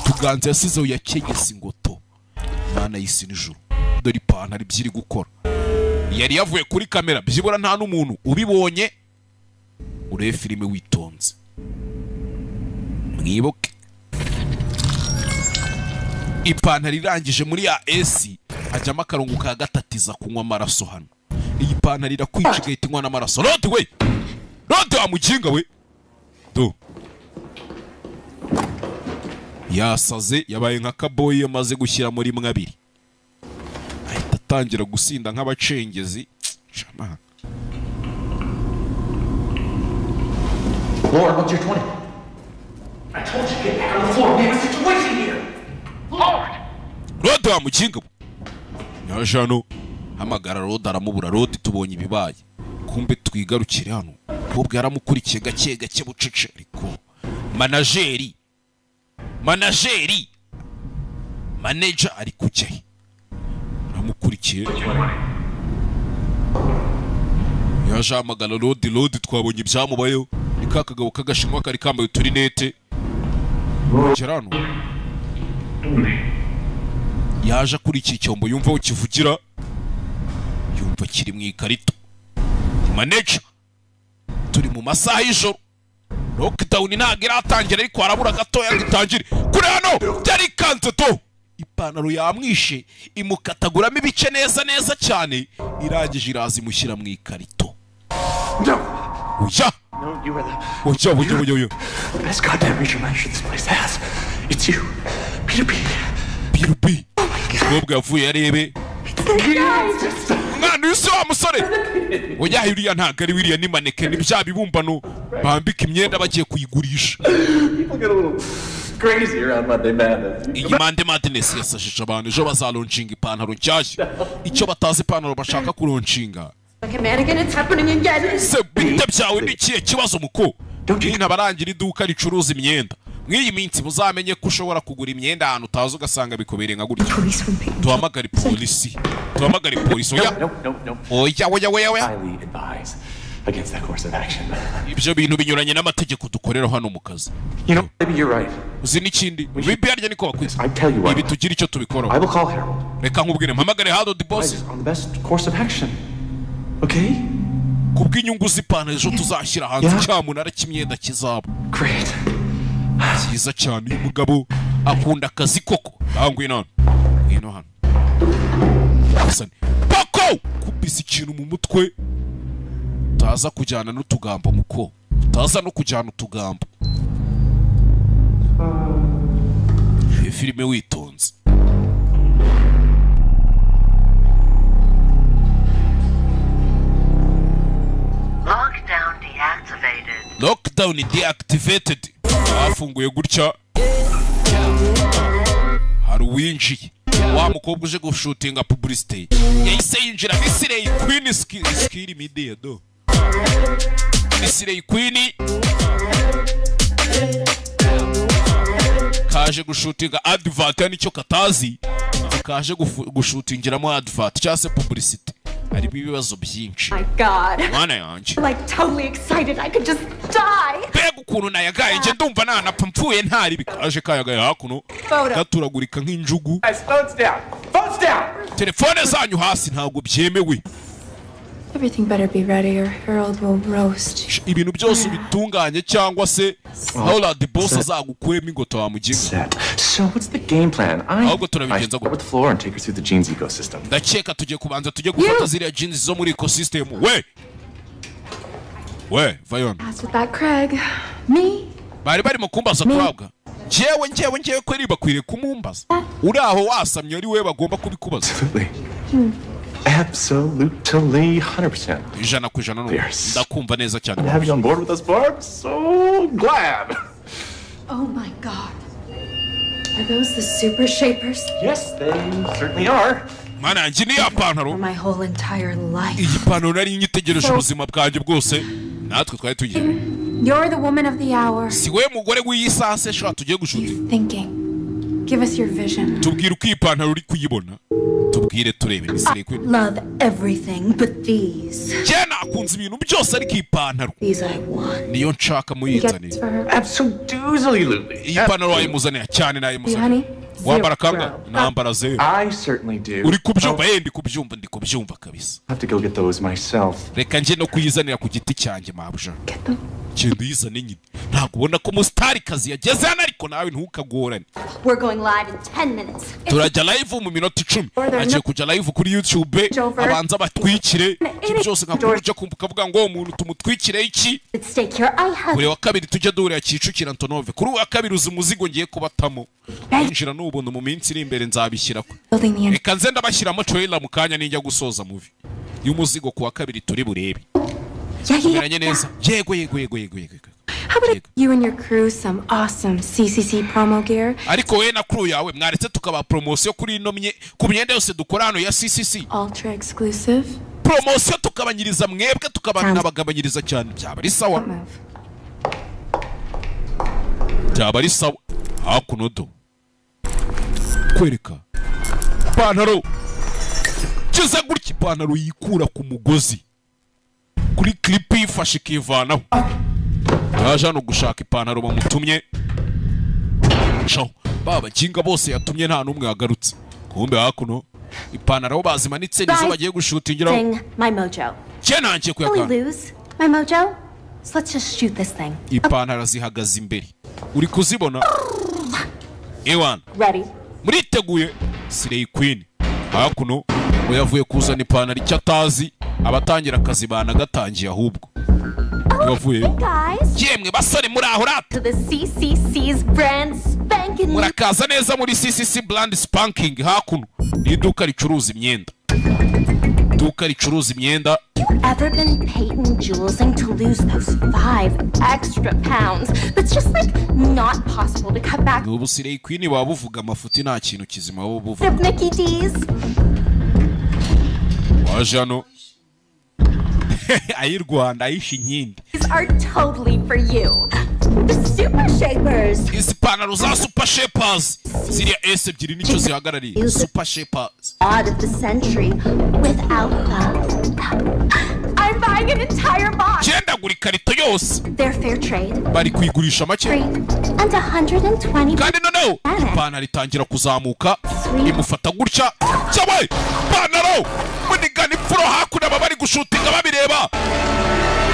Tuganze yasize yakegese ingoto. Mana y'isi n'ijuru. Dore ipantaro ibyiri gukora. Yari yavuye kuri kamera byibura nta n'umuntu ubibonye. Ure filime witonze. Mwibuke. Ipantaro irangije muri ya AC hajyamo akarongo ka gatatiza kunywa amaraso hano. Iyi pantaro irakwica igahita inywa n'amaraso. Rode we. Rode wamuginga we. Do. Yasaze yabaye nka kaboyi yamaze gushyira muri mwabiri. Ahita atangira gusinda nk'abacengezi. Chama. Lord, what's your 20? I told you to get back on the floor. We have a situation here. Lord! Rode wamuginga. Nyajano. Hamagara Rode aramubura. Rode tubonye ibibaye. Kumbe twigarukire hano. Kubwe yaramukurikiye gake bucece ariko manageri manager ari kujya aramukurikiye. Yaje amagana Rode twabonye ibyamubayeho. Ni kakagabo kagashinwa kari kambaye uturinete. Gerano yaje kuri iki cyombo yumva ukivugira. Yumva kiri mu ikarito. Manager turi mu masaha y'ijoro. Lockdown ntago iratangira ariko arabura gatoya ngitangire. Kuri hano byari kanze to. Ipantaro yamwishe imukataguramo ibice neza cyane. Irangije irazi mushyira mu ikarito. Uja. No, you were the best goddamn major manager this place has. It's you, Peter B. Ubwo yavuye arebe. Mwana uso wa musore. Oya iriya ntago ari wiriya ni maneke ni bya bibumbano bambika imyenda bagiye kuyigurisha. People get a little crazy around Monday Madness. Iyi Monday Madness yasashije abantu ejo bazalonshinga ipantaro nshyashya. Icyo batazi ipantaro bashaka kuronshinga. It's happening again. Se bite byawe nikiye kibazo muko. Nina barangira iduka ricuruza imyenda. Mwiyi minsi muzamenye ko ushobora kugura imyenda ahantu utazi ugasanga bikobereye nka gutyo. Tuhamagara polisi. Oya. Highly advise against that course of action. Ibyo bintu binyuranye n'amategeko dukorera hano mu kazi. You know, maybe you're right. Uzi n'ikindi. Bibi yarya niko bakwise. I tell you what. Ibi tugira icyo tubikora. I will call Harold. Reka nkubwire mpamagare Harold the boss. On the best course of action. Okay? Kubw'inyungu z'ipantaro ejo tuzashyira hanze cyamunara cy'imyenda kizaba. Great. Cyiza cyane uyu mugabo akunda akazi koko. Ngwino hano. nkubise ikintu mu mutwe utaza kujyana n'utugambo muko utaza no kujyana utugambo filime witonze Lockdown deactivated. Afunguye gutya. Hari uwinjiye. Wa mukobwa uje gushutinga publicity. Yahise yinjira Misirey Queen skill media do. Misirey Queen kaje gushutinga advert nicyo katazi. Kaje gushutingiramo advert cyase publicity. Hari ibibazo byinshi. My God. Mana yanje. Like totally excited I could just die. Bega ukuntu nayagaye nje ndumva nanapfa mpfuye ntari bikaje kayagaye hakuno. Gaturagurika nk'injugu. Phones down. Phones down. Telefone zanyu hasi ntago byemewe. Everything better be ready or Harold will roast. Ibintu byose bitunganye cyangwa se Hola the boss azagukwema ingoto wamuginga. So what's the game plan? I start with the floor and take her through the genes ecosystem. Ndakeka tujye kubanza tujye gufata ziriya genes zo muri ecosystem. We, Vayon. As with that Craig. Me? Bari mu kumbaza kurabwa. Njyewe kweri bakwiriye kumumbaza. Uri aho wasamye ari we bagomba kubikubaza. Absolutely 100%. Ijana ku ijana ndakumva neza cyane. To have you on board with us, Barb. So glad. Oh my God. Are those the super shapers? Yes, they certainly are. Mana njini ya pantaro. My whole entire life. Iyi pantaro nari nyitegereje ubuzima bwanjye bwose. Natwe twari tugiye. You're the woman of the hour. Siwe mugore w'iyisase shaka tujye gushuti. Thinking. Give us your vision. Tubwire uko iyi pantaro uri kuyibona. Tubwire turebe Misirey Queen. Love everything but these. Jena akunze ibintu byose ari kipantaro. These I want. Niyo nshaka muyizane. Absolutely. Iyi pantaro wayimuzanira cyane nayimuzanira. Wambara kanga nambara zero. I certainly do. Uri kubyumva ndi kubyumva kabisa. I have to go get those myself. Reka nje no kuyizanira ku giti cyanjye mabuja. Kindi yizane nyine. Ntabwo ubona ko mustari kazi yageze hano ariko nawe ntukagorane. We're going live in 10 minutes. Turajya live mu minota 10. Agiye kujya live kuri YouTube. Abanza batwikire. Byose nkakuja kumbuka vuga ngo umuntu tumutwikire iki. Kuri wa kabiri tujya dure ya Kicukira Antonove. Kuri wa kabiri uzi muzigo ngiye kubatamo. Injira n'ubuntu mu minsi iri imbere nzabishyira ko. Reka nze ndabashyiramo trailer mu kanya ninjya gusoza movie. Y'umuzigo ku wa kabiri turi burebe. Kumeranye neza. Yego. How about you and your crew some awesome CCC promo gear? Ariko we na crew yawe mwaretse tukaba promotion kuri ino ku myenda yose dukora hano ya CCC. Ultra exclusive. Promotion tukabanyiriza mwebwe tukabana bagabanyiriza cyane. Byaba ari sawa. Byaba ari sawa. Hakuno do. Kwereka. Pantaro. Kiza gutya pantaro yikura ku mugozi. Kuri clip ifashe kivanaho. Yaje no gushaka ipantaro bamutumye. Ciao. Baba kinga bose yatumye nta numwe yagarutse. Kumbe hakuno ipantaro bazimanitse nizo bagiye gushutingiraho. My mojo. Cyena nje kuyaka. My mojo. So let's just shoot this thing. Ipantaro zihagaze imbere. Uri kuzibona? Ewan. Ready. Muriteguye Misirey Queen. Hakuno yavuye kuzana ipantaro icyatazi abatangira akazi bana gatangiye ahubwo. Yemwe basore muri aho to the CCC's brand spanking. Murakaza neza muri CCC brand spanking hakuno. Iduka ricuruza imyenda. Ever been painting jewels and to lose those 5 extra pounds? It's just like not possible to cut back. Nubu Misirey Queen babuvuga amafuti nta kintu kizima bo buvuga. Mickey D's. Wajano. Ayi Rwanda ayishi nkindi. These are totally for you. The super shapers. Izi pantaro za super shapers. Ziriya S ebyiri nicyo zihagarariye. Super shapers. Odd of the century without them. I'm buying an entire box. Genda guri karito yose. They're fair trade. Bari kwigurisha make. And 120. Kandi no. Ipantaro itangira kuzamuka. Imufata gutya. Cyabaye. Pantaro. Munigani pro hakuna babari gushutinga babireba.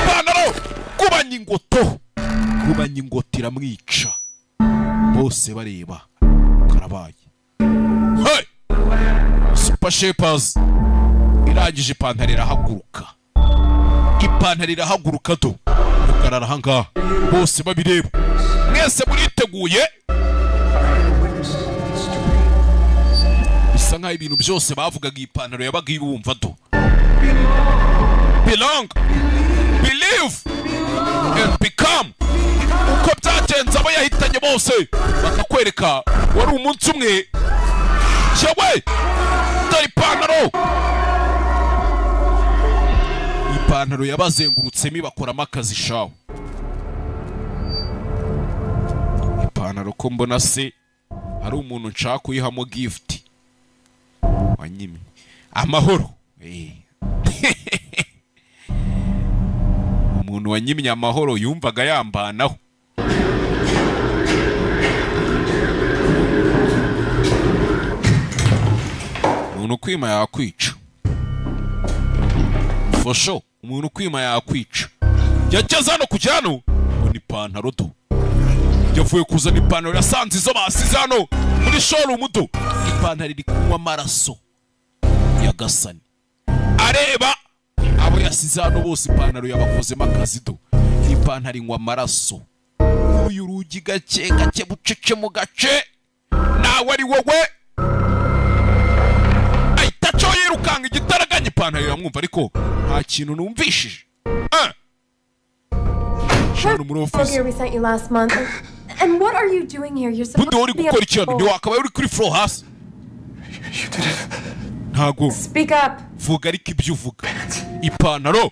Pantaro. Kubanya ingotira mwica. Bose bareba. Karabaye. Hey! Super Shapers. irangije ipantaro irahaguruka. Ipantaro irahaguruka do. Rugarara ahangaha bose babireba. Mwese muriteguye? Bisa nkaho ibintu byose bavugaga ipantaro yabaga ibumva do. Belong, believe and become. Uko byagenze abo yahitanye bose bakakwereka wari umunsi umwe. Cyewe dore ipantaro. Ipantaro yabazengurutsemo ibakoramo akazi shawo. Ipantaro ko mbona se hari umuntu nshaka kuyihamo gift. Wanyimi amahoro. Umuntu wanyimye amahoro yumvaga yambanaho. Umuntu kwima yakwica. For sure, umuntu kwima yakwica. Yageze hano kujya hano ni ipantaro do. Yavuye kuzana ipantaro yasanze izo basize hano muri showroom do. Ipantaro iri kunywa amaraso yagasani. Areba abo yasize hano bose ipantaro yabakozemo akazi do. Ipantaro inywa amaraso. Uyu rugi gake gake bucece mu gace. Nawe ari wowe. Tacho yirukanga igitaraganya ipantaro yamwumva ariko nta kintu numvishije. Shano muri office. We sent you last month. And what are you doing here? You're supposed to be gukora ikintu ni wakaba uri kuri floor hasi. Ntago. Speak up. Vuga ariko ibyo uvuga. Ipantaro.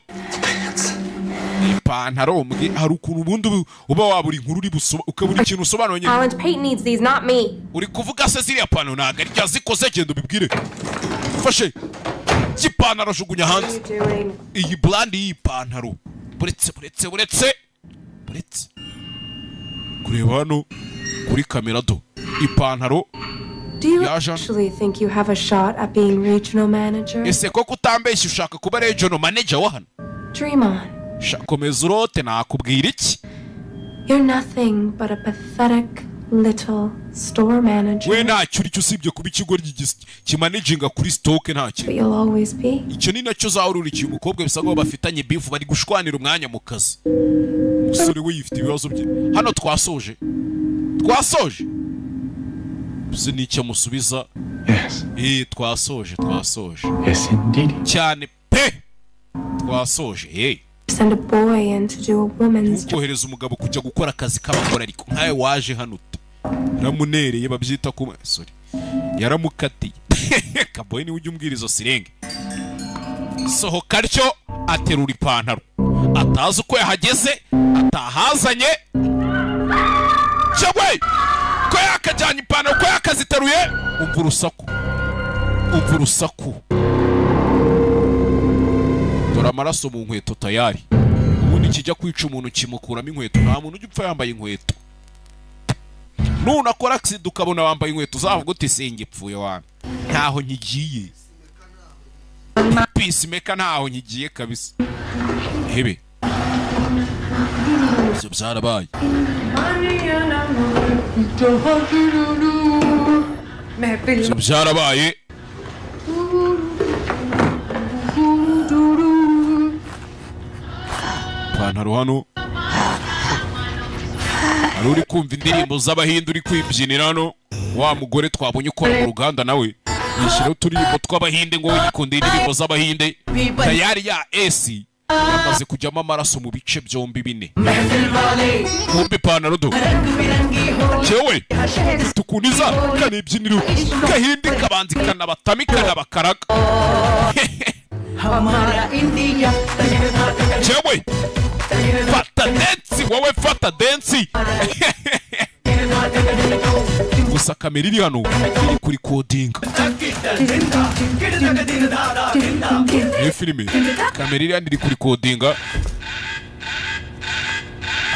Ipantaro hari ukuntu ubundi uba waburi inkuru uri busoba ukabura ikintu usobanura nyine. Talent Payton needs these, not me. Uri kuvuga se ziriya pantaro ntago ari cyazikoze gendo bibwire. Fashe. Ipantaro jugunya hanze. Iyi brand y'ipantaro. Buretse. Kureba hano kuri kamera do. Ipantaro. Do you actually think you have a shot at being regional manager? Ese koko utambeshye ushaka kuba regional manager wa hano? Dream on. Komeza urote nakubwira iki? You're nothing but a pathetic little store manager. We ntacyo uri cyo usibye kuba ikigo kimanaginga kuri stock ntacyo. But you'll always be. Icyo ni nacyo zawururikiye umukobwa bisa ngo bafitanye beef bari gushwanira umwanya mu kazi. Umusore we yifite ibibazo bye. Hano twasoje. Bize nicyo musubiza. Yes. Twasoje. Yes indeed. Cyane pe. Twasoje. Send a boy in to do a woman's job. Kohereza umugabo kujya gukora akazi k'abagore ariko nkaye waje hano. Ramunereye babyita ku sorry. Yaramukatiye. Kaboy ni ujye umbwira izo sirenge. Sohoka ryo aterura ipantaro. Atazi uko yahageze, atahazanye. Cyewe! Ko yakajyanye ipantaro ko yakaziteruye. Umva urusaku. Dore amaraso mu nkweto tayari. Ubundi kijya kwica umuntu kimukuramo inkweto. Nta muntu ujya upfa yambaye inkweto. Nunakora accident ukabona wambaye inkweto uzavuga uti singipfuye wana. Ntaho nkigiye. Peacemaker ntaho nkigiye kabisa. Hebe. Ibyo byarabaye. Ibyo byarabaye. Pantaro hano. Ari uri kumva indirimbo z'Abahinde uri kwibyinira hano. Wa mugore twabonye ukora mu ruganda nawe. Yishyiraho uturirimbo tw'Abahinde ngo yikunde indirimbo z'Abahinde. Tayari ya AC. Yamaze kujyamo amaraso mu bice byombi bine. Kumbe ipantaro do. Cyewe tukuniza kanibyiniro Gahindi kabanzi kanabatamika n'abakaraga. Cyewe fata dance wowe fata dance. Gusa kamera iri hano iri kuri codinga. Iyi filime kamera iri hano iri kuri codinga.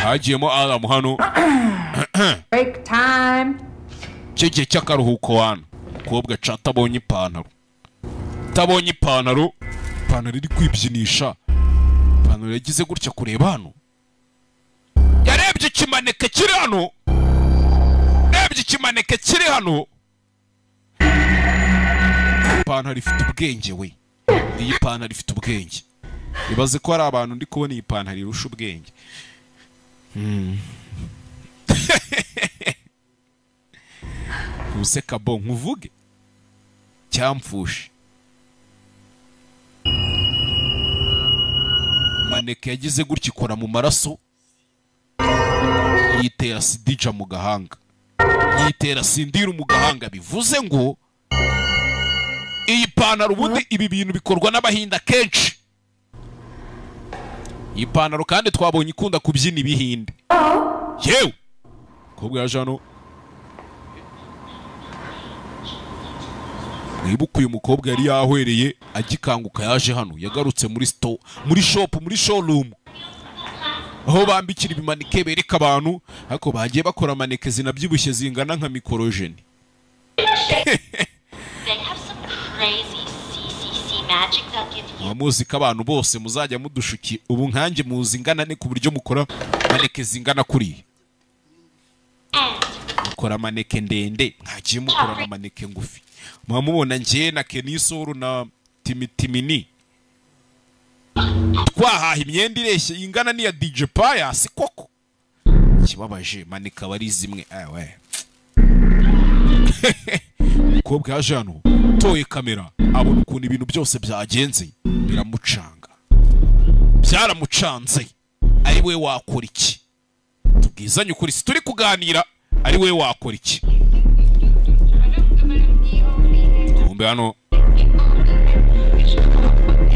Hagiyemo Adam hano. Break time. Cyegiye cy'akaruhuko hano. Kobwa catabonye ipantaro. Tabonye ipantaro. Ipantaro iri kwibyinisha. Ipantaro yagize gutya kureba hano. Yarebye ikimaneke kiri hano. Ikimaneke kiri hano. Ipantaro ifite ubwenge we. iyi pantaro ifite ubwenge. Ibaze ko hari abantu ndi kubona iyi pantaro irusha ubwenge. Useka bo nkuvuge cyamfushe. Maneke yagize gutya ikora mu maraso, yitera sidija mu gahanga, yitera sindiru mu gahanga. Bivuze ngo iyi pantaro ubundi ibi bintu bikorwa n'abahinda kenshi. Iyi pantaro kandi twabonye ikunda kubyina ibihinde. Yewe kobwa yaje hano. Mwibuka uyu mukobwa yari yahwereye agikanguka yaje hano, yagarutse muri store, muri shop, muri showroom, aho bambikira ibimanike bereka abantu, ariko bagiye bakora maneke zinabyibushye zingana nka mikorojeni. Muzika abantu bose muzajya mudushuki ubu nkanjye muzi ingana ne ku buryo mukora maneke zingana kuri. Mukora maneke ndende, nkagiye mukora na maneke ngufi. Mwamubona ngiye na Kenisoro na Timini twahaha imyenda ireshye ingana niya DJ Pius koko. Kibabaje maneka bari zimwe awe. Mukobwa yaje hano toye kamera abona ukuntu ibintu byose byagenze biramucanga, byaramucanze. Ari we wakora iki? Tubwizanye ukuri, si turi kuganira. Ari we wakora iki?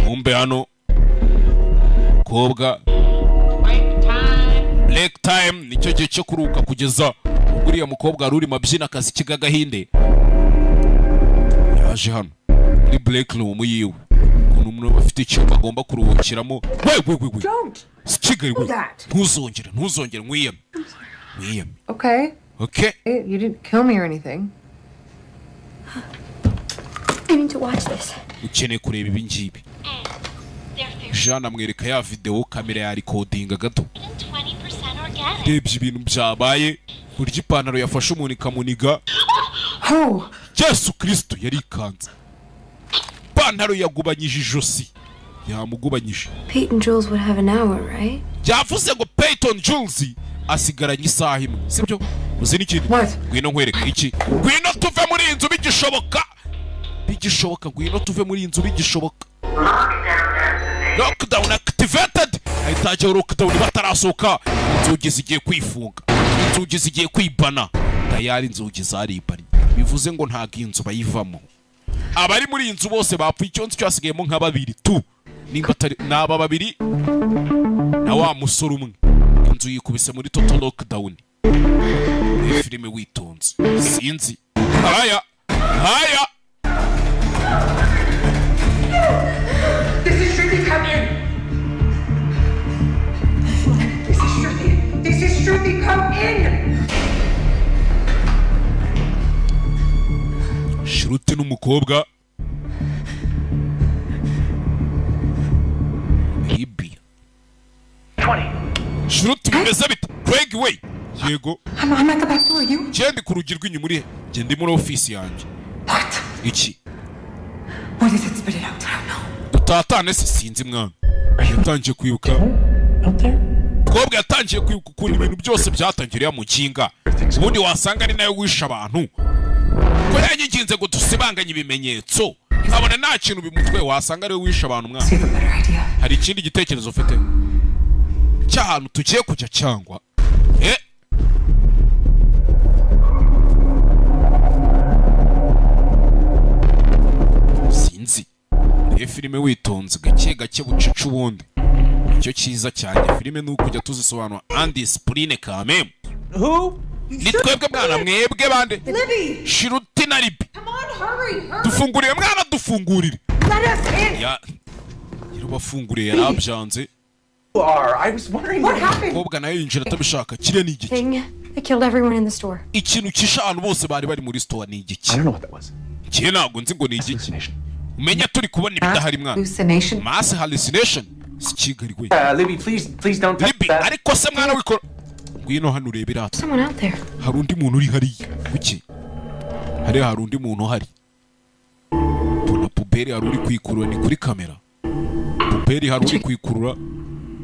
Umbe hano kobwa break time nicyo gihe cyo kuruka kugeza uriya mukobwa aruri mabyina akazi kigagahinde. Yaje hano muri break room yiwe, ukuntu umuntu bafite icyumba agomba kuruhukiramo. We Kigali we, ntuzongere mwiyame. Okay. You didn't kill me or anything. I need to watch this. Ukeneye kureba ibi ngibi. Jean amwereka ya video kamera ya recording gato. Rebye ibintu byabaye, burya ipantaro yafashe umuntu ikamuniga. Yesu Kristo yari ikanze. Ipantaro yagubanyije ijosi. Yamugubanyije. Peyton Jules would have an hour, right? Yavuze ngo Peyton Jules asigaranye isaha imwe, sibyo? Uzi n'ikindi? Ngwino nkwereka iki? Ngwino tuve muri inzu bigishoboka. Ngwino tuve muri inzu bigishoboka. Lockdown activated. Ahitaje lockdown batarasoka. Inzugi zigiye kwifunga. Inzugi zigiye kwibana. Tayari inzugi zaribanye. Bivuze ngo nta ginzu bayivamo. Abari muri inzu bose bapfuye, icyonzi cyasigayemo nka babiri tu. Nimba atari naba babiri na wa musore umwe. Inzu yikubise muri total lockdown. Filime witonze. Sinzi. Haya. This is Shruti, come in. This is Shruti, come in. Shruti n'umukobwa ibi 20. Shruti bimeze bite? Craig we. Yego. I'm at the back door, you? Genda kurugirwa inyuma uri. Genda muri office yanjye. What? Iki? What is it? Spit it out. I don't know. Dutatane sinzi mwana. Yatangiye kwibuka. Kobwa yatangiye kwibuka ukuntu ibintu byose byatangiriye mu kinga. Ubundi wasanga ari nayo wisha abantu. Ko yanyiginze ngo dusibanganye ibimenyetso. Abona nta kintu bimutwe wasanga ari wisha abantu mwana. Hari ikindi gitekerezo ufite? Cy'ahantu tugiye kujya cyangwa sinzi. Filime witonze gake bucica ubundi. Icyo cyiza cyane filime ni ukujya tuzisobanura undiscipline kameme. Ni twebwe mwana mwebwe bande. Shruti na Libby. Dufungurire mwana dufungurire. Bafunguriye yarabyanze. I was wondering what happened. Kobwa nayo yinjira atabishaka. Kire ni igiki? They killed everyone in the store. Ikintu kishanu bose bari muri store ni igiki? I don't know what that was. Kire ntabwo nzi ngo ni igiki. Umenya turi kubona ibidahari mwana. Hallucination. Mass hallucination. Sikigari we. Libby, please don't touch Libby, that. ariko se mwana wikora. Ngwino hano urebera ati. Someone out there. Hari undi muntu uri hariya. Kuki? Hari undi muntu hari. Puna pube puperi hari uri kwikurura ni kuri kamera. Puperi hari uri kwikurura.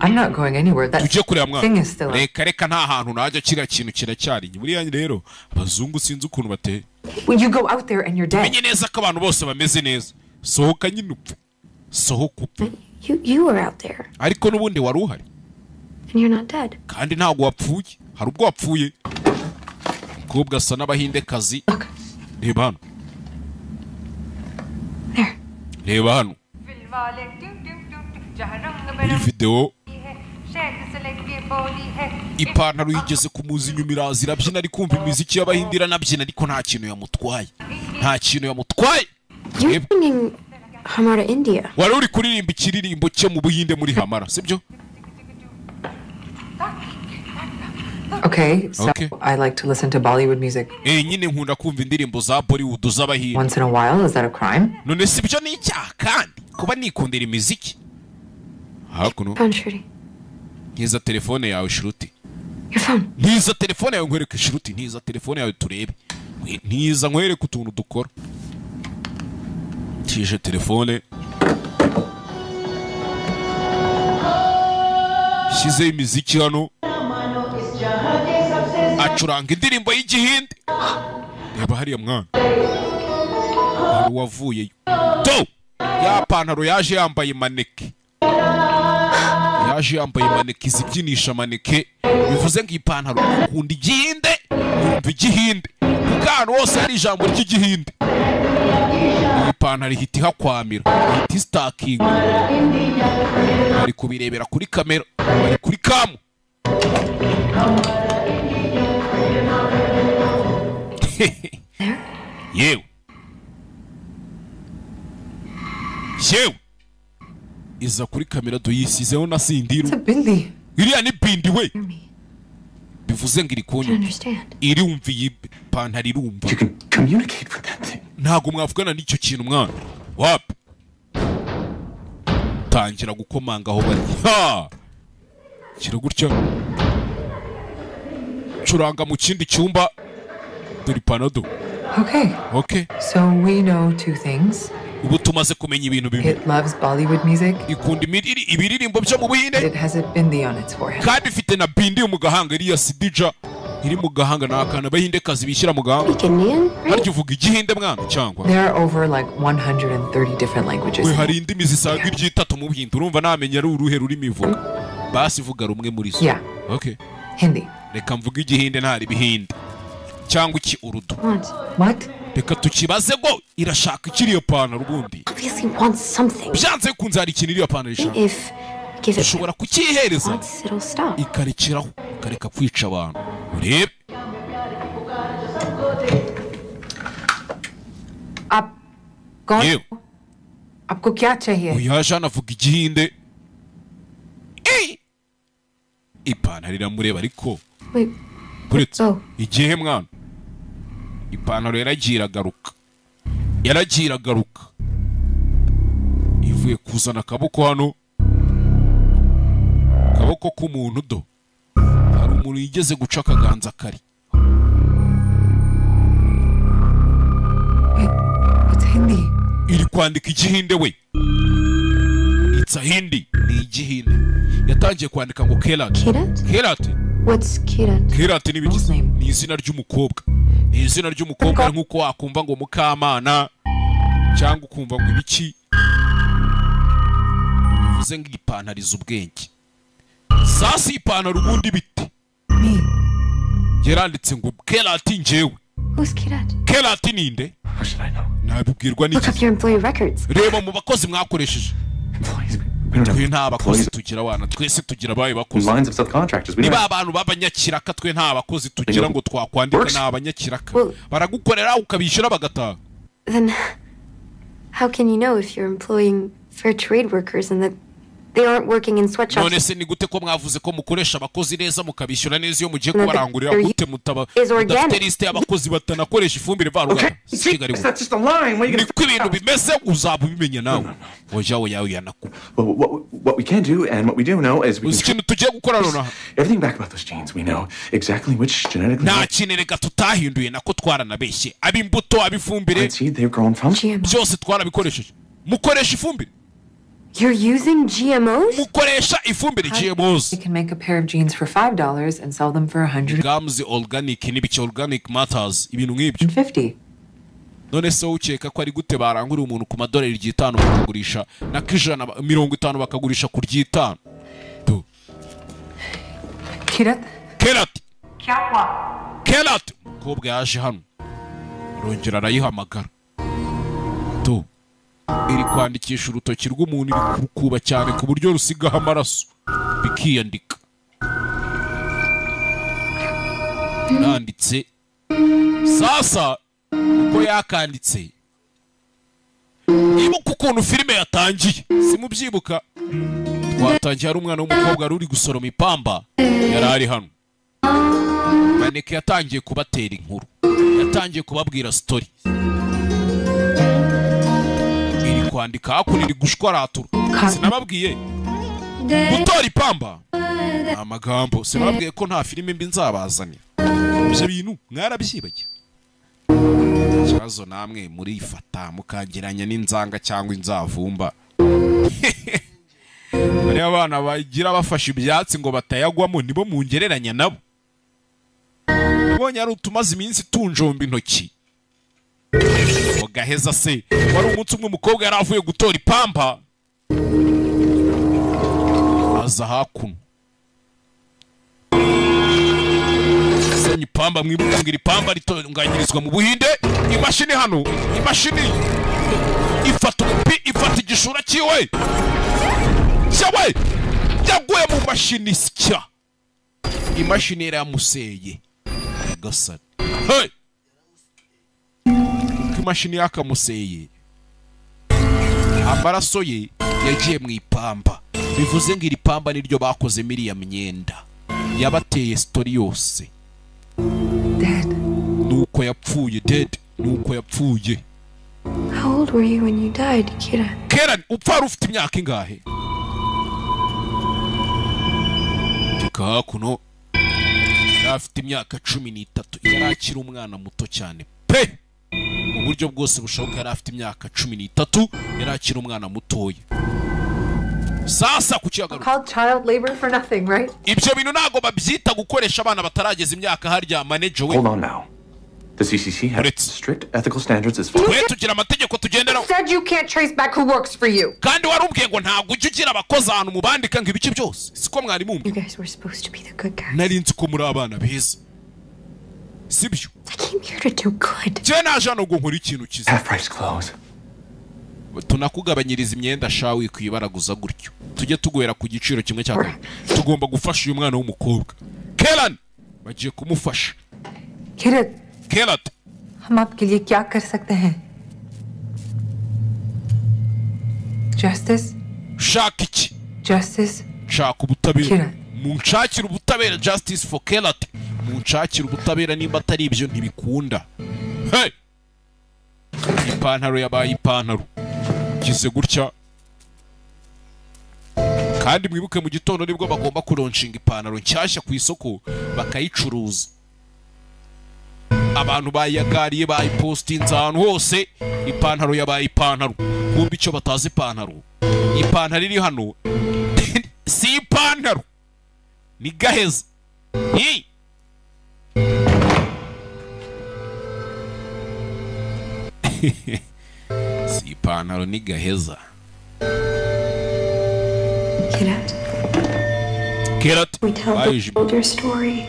I'm not going anywhere. That Tujye kureba thing mwana. is still up. Reka nta hantu najya kiriya kintu kiracyari. Buriya rero abazungu sinzi ukuntu bateye. When you go out there and you're dead. Menye neza ko abantu bose bameze neza. Sohoka nyine upfe. Sohoka upfe. You were out there. Ariko nubundi wari uhari. And you're not dead. Kandi ntabwo wapfuye. Hari ubwo wapfuye. Umukobwa asa n'abahindekazi. Reba hano. There. Reba hano. Muri video ipantaro yigeze kumuza inyuma iraza irabyina ari kumva imiziki y'abahindi iranabyina ariko nta kintu yamutwaye. Nta kintu yamutwaye. You're singing Hamara India. Wari uri kuririmba ikiririmbo cyo mu Buhinde muri Hamara, sibyo? Okay, so Okay. I like to listen to Bollywood music. Nyine nkunda kumva indirimbo za Bollywood z'abahinde. Once in a while, is that a crime? None sibyo ni icyaha kandi kuba nikundira imiziki. Hakuno. Phone shooting. Ntiza telefone yawe Shruti. Your phone. Ntiza telefone yawe nkwereke Shruti, ntiza telefone yawe turebe. Ntiza nkwereke utuntu dukora. Tije telefone. Shize imiziki hano. Acuranga indirimbo y'igihinde. Reba hariya mwana. Hari wavuyeyo. Do! Ya pantaro yaje yambaye maneke. Yaje yambaye maneke zibyinisha maneke. Bivuze ngo ipantaro ikunda igihinde, yumva igihinde. Kuko ahantu hose hari ijambo ry'igihinde. Iyi pantaro ihita ihakwamira. Ihita stakinga. Bari kubirebera kuri kamera. Bari kuri kamu. Yewe. Yewe. Iza kuri kamera doyisizeho na sindiru. Bindi. Iriya ni bindi we. Bivuze ngo iri kunyu. Irumva iyi pantaro irumva. You can communicate with that thing. Ntago mwavugana n'icyo kintu mwana. Wapi? Tangira gukomanga aho bari. Ha! Kira gutya. Curanga mu kindi cyumba. Dore panado. Okay. Okay. So we know two things. Ubu tumaze kumenya ibintu bibiri. It loves Bollywood music. Ikunda ibiririmbo byo mu Buhinde. It has a bindi on its forehead. Kandi ifite na bindi mu gahanga iriya Sidija iri mu gahanga n'akana bahinde kazi bishyira mu gahanga. Harya uvuga igihinde mwana cyangwa? There are over like 130 different languages. We hari indimi zisaga iryitatu mu Buhinde. Urumva namenya ari uruhe rurimi ivuga. Basi vuga rumwe muri zo. Yeah. Okay. Hindi. Reka mvuga igihinde ntari bihinde. Cyangwa iki urudu. What? Reka tukibaze ngo irashaka ikiriyo pantaro ubundi. Obviously wants something. Byanze kunze hari ikintu iriyo pantaro ishaka. If give it ushobora kukihereza it'll stop. Ikarikiraho ikareka kwica abantu. Urebe. आपको क्या चाहिए? Uyaje anavuga igihinde. Ipantaro iramureba ariko. Kuretse igihe mwana. Ipantaro yaragira garuka. Yaragira garuka. Ivuye kuzana akaboko hano. Akaboko k'umuntu do. Hari umuntu yigeze guca akaganza kari. It's Hindi. Iri kwandika igihinde we. It's a Hindi. Ni igihinde. Yatangiye kwandika ngo Kerat. Kerat. What's Kirat? Kirat ni biki? Ni izina ry'umukobwa. Ni izina ry'umukobwa nkuko wakumva ngo Mukamana cyangwa ukumva ngo ibiki. Bivuze ngo ipantariza ubwenge. Sasi ipantaro ubundi biti. Yaranditse ngo Kerat njyewe. Who's Kirat? Kerat ninde? How should I know? Nabibwirwa n'iki? Look up your employee records. Reba mu bakozi mwakoresheje. Twe nta bakozi tugira wana twese tugira baye bakozi. Lines of subcontractors. We Niba abantu babanyakiraka twe nta bakozi tugira ngo twakwandika nta abanyakiraka. Baragukorera ukabishyura bagataha. Then how can you know if you're employing fair trade workers and that they aren't working in sweatshops? None se ni gute ko mwavuze ko mukoresha abakozi neza mukabishyura neza iyo mugiye kubarangurira gute mutaba udafite liste y'abakozi batanakoresha ifumbire varuganda. That's just a line. What are you going to ibintu bimeze uzabubimenya nawe. Ojawe yawe yanaku. What we can do and what we do know is we ikintu tugiye gukora nona. Everything back about those genes we know exactly which genetic nta kintu tutahinduye nako twaranabeshye abimbuto abifumbire seed they've grown from. Byose twarabikoresheje. mukoresha ifumbire. You're using GMOs? Mukoresha ifumbire GMOs. You can make a pair of jeans for $5 and sell them for $100. Gums organic n'ibice organic matters ibintu nk'ibyo. 50. None se ukeka ko ari gute barangura umuntu ku madolari $5 bakagurisha na kijana 50 bakagurisha ku $5. Tu. Kirat. Kerat. Kobwa yaje hano. Rongera arayihamagara. Tu. Iri kwandikisha urutoki rw'umuntu iri kukuba cyane ku buryo rusigaho amaraso bikiyandika. Nanditse sasa uko yakanditse niba ukuntu filime yatangiye simubyibuka. Twatangiye ari umwana w'umukobwa uri gusoroma ipamba yari ari hano. Maneke yatangiye kubatera inkuru, yatangiye kubabwira story. Iri kwandika hakuno iri gushwaratura. Sinababwiye gutora ipamba amagambo. Sinababwiye ko nta filime mbi nzabazanira. Ibyo bintu mwarabyibagiye. Ikibazo namwe muri ifata mukageranya n'inzanga cyangwa inzavumba. Bari abana bagira bafashe ibyatsi ngo batayagwamo nibo mungereranya nabo. Ubonye ari utumaze iminsi tunjomba intoki. Gaheza se wari umunsi umwe umukobwa yari avuye gutora ipamba aza hakuno. Senyi ipamba mwibuka ngo iri pamba ritunganyirizwa mu Buhinde. Imashini hano, imashini ifata igishura kiwe cyawe yaguye mu mashini sya. Imashini yaramuseye gasana. Hey! Imashini yakamuseye amaraso ye yagiye mu ipamba. Bivuze ngo iri pamba niryo bakoze miriya myenda yabateye story yose. Dad. Nuko yapfuye. Dead. Nuko yapfuye. How old were you when you died, Kira? Karen, upfa ufite imyaka ingahe? Tika kuno afite imyaka 13 yari akiri umwana muto cyane pe. Mu buryo bwose bushoboka yari afite imyaka 13 yari akiri umwana mutoya. Sasa kucyagaruka called child labor for nothing, right? Ibyo bintu nago babyita gukoresha abana batarageza imyaka harya manager we. Hold on now. The CCC has strict ethical standards as far as tugira amategeko tugenderaho. Said you can't trace back who works for you. Kandi warubwiye ngo ntabwo ujye ugira abakozi ahantu mubandika ngo ibiki byose. Siko mwari mumbi. You guys were supposed to be the good guys. Nari nzi ko muri abana beza. Sibyo. I came here to do good. Je naje hano ngo nkora ikintu cyiza. half price clothes. Tunakugabanyiriza imyenda shawe kwibaraguza gutyo. Tujye tuguhera ku giciro kimwe cya kabiri. Tugomba gufasha uyu mwana w'umukobwa. Kelan bagiye kumufasha. Kelat हम आपके लिए क्या कर सकते हैं? Justice? Shaka iki? Justice? Shaka ubutabera. Munshakira ubutabera. Justice for Kelat. Munshakira ubutabera nimba atari ibyo ntibikunda. Hey! Ipantaro yabaye ipantaro. Kize gutya. Kandi mwibuke mu gitondo nibwo bagomba kuronshinga ipantaro nshyashya ku isoko bakayicuruza. Abantu bayagariye bayipostinze ahantu hose. Ipantaro yabaye ipantaro. Kumbi icyo batazi ipantaro. Ipantaro iri hano si ipantaro ni gaheza. Hey! Si ipantaro ni gaheza. Kerat,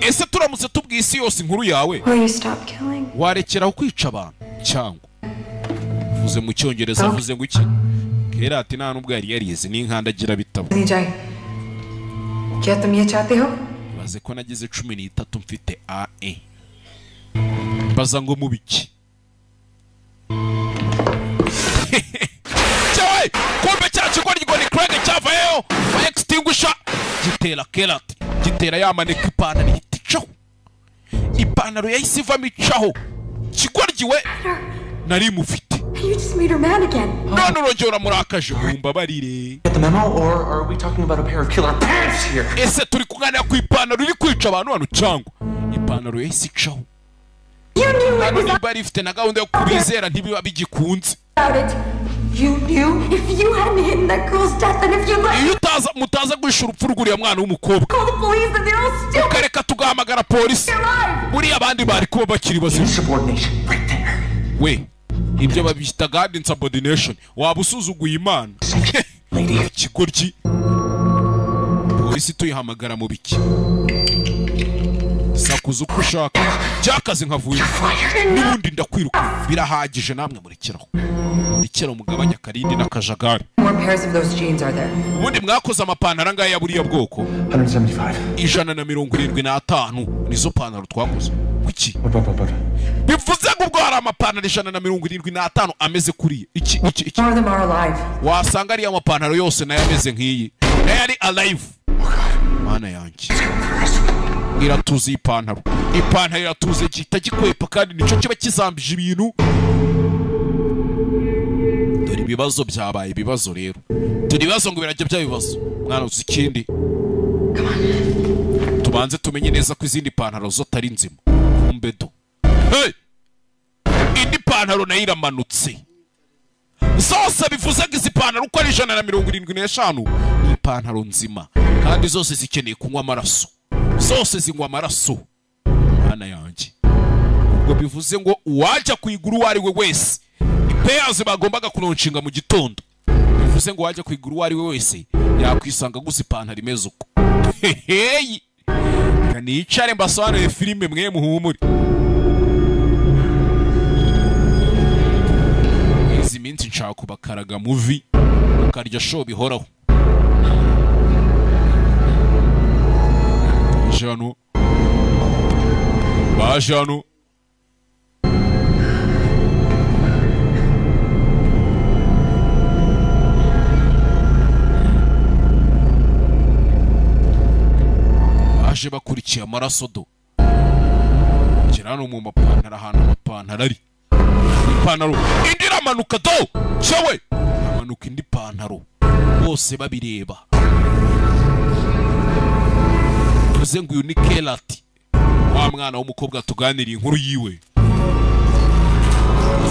ese turamutse tubwiye isi yose inkuru yawe warekeraho kwica abantu cyangwa vuze mu cyongereza vuze ngo iki? Kerat nta nubwo yari yarize n'inkandagira bitabo. Baze ko nagize 13 mfite A1. Baza ngo mubiki. Cyawe kumbe cyacu ko ni Craig cyavayo wa extinguisher gitera Kerat gitera yamaneka ipantaro yiticaho. Ipantaro yahise ivamo icaho kigoryiwe nari mufite. You just made her mad again. None urongera murakaje mumbabarire. Get the memo, or are we talking about a pair of killer pants here? Ese turi kuganira ku ipantaro iri kwica abantu hano cyangwa ipantaro yahise icaho. None niba rifite na gahunda yo kubizera ntibiba bigikunze. You knew? If you hadn't hidden that girl's death and if you let iyo mutaza guhisha urupfu rw'uriya mwana w'umukobwa call the police and they're all still ukareka tugahamagara polisi buriya abandi bari kuba bakiri bazima we ibyo babita God insubordination waba usuzuguye Imana ikigoryi polisi tuyihamagara mu biki sakuza uko ushaka cyakaze nkavuye n'ubundi ndakwiruka birahagije namwe murikeraho mugabanya karindi n'akajagari ubundi mwakoze amapantaro angahe ya buriya bwoko 175 nizo pantaro twakoze kuki bivuze ngo ubwo hari amapantaro 175 ameze kuriye iki wasanga ari amapantaro yose nayo ameze nk'iyi nayo ari alive mana yanjye iratuze ipantaro iratuze gihita gikwepa kandi nicyo kiba kizambije ibintu dore ibibazo byabaye ibibazo rero dore ibibazo ngo birajya byabibazo mwana uzi ikindi tubanze tumenye neza ko izindi pantaro zo tari nzima umbedo indi pantaro nayo iramanutse zose bivuze ngo izi pantaro uko ari 175 ni ipantaro nzima kandi zose zikeneye kunywa amaraso zose zinywa amaraso mana yanjye ubwo bivuze ngo uwajya kuyigura uwo ari we wese ipeyazi bagombaga kunonshinga mu gitondo bivuze ngo wajya kuyigura uwo ari we wese yakwisanga gusa ipantaro imeze uko heheyi kanicare mbasobanurire filime mwe muhumure izi minsi nshaka kubakaraga movie ukarya show bihoraho Bajano baje bakurikiye amaraso do kirano mu mapantaro ahantu amapantaro ari ipantaro indi ramanuka do cyewe amanuka indi pantaro bose babireba bivuze ngo uyu ni Kelati wa mwana w'umukobwa tuganiriye inkuru yiwe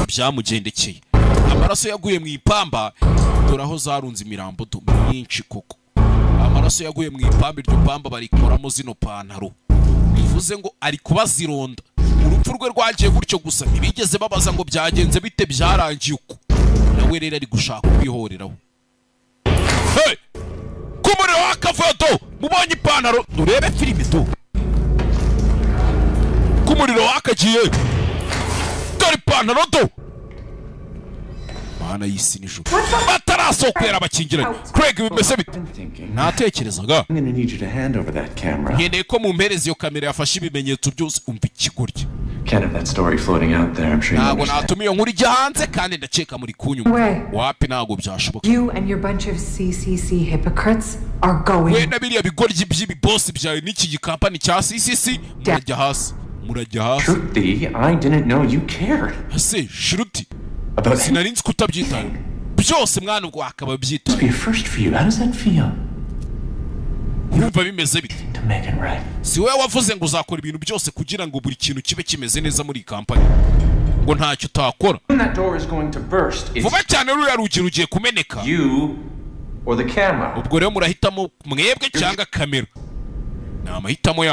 byamugendekeye amaraso yaguye mu ipamba dore aho zarunze imirambo myinshi koko amaraso yaguye mu ipamba iryo pamba barikoramo zino pantaro bivuze ngo ari kubazironda urupfu rwe rwagiye gutyo gusa ntibigeze babaza ngo byagenze bite byarangiye uko nawe rero ari gushaka kwihoreraho kumuriro wakavuyo mubonye ipantaro durebe filime do kumuriro wakagiye dore ipantaro do mana y'isi n'ijuru batarasohokera abakingiranye Craig bimeze bite natekerezaga nkeneye ko mu mperezi iyo kamera yafashe ibimenyetso byose umva ikigoryi ntabwo natuma iyo nkuru ijya hanze kandi ndakeka muri kunyuma wapi ntabwo byashoboka we na biriya bigoryi by'ibibosi byawe n'iki gikampani cya CCC murajya hasi ese Shruti sinari nzi kutabyitaho byose mwana ubwo akaba byitaho urumva bimeze bite si wowe wavuze ngo uzakora ibintu byose kugira ngo buri kintu kibe kimeze neza muri kampani ngo ntacyo utakora vuba cyane ruriya rugi rugiye kumeneka ubwo rero murahitamo mwebwe cyangwa kamera ni amahitamo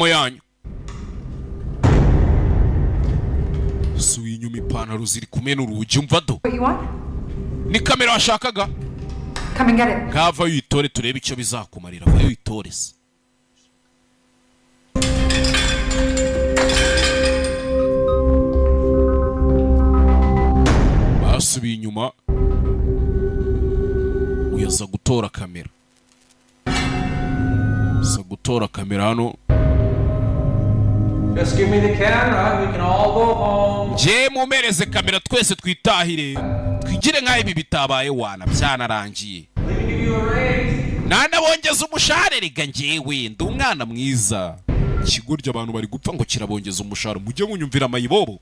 yanyu suye inyuma ipantaro ziri kumena urugi umva do ni kamera washakaga ngava yitore turebe icyo bizakumarira vayo yitore se basubiye inyuma uyaza gutora kamera hano Just give me the camera, we can all go home. Je mumereze kamera twese twitahire. Twigire nka ibi bitabaye wana byanarangiye. Nana bongeza umushahara rega njewe ndi umwana mwiza. Kigurya abantu bari gupfa ngo kirabongeza umushahara mujye munyumvira amayibobo.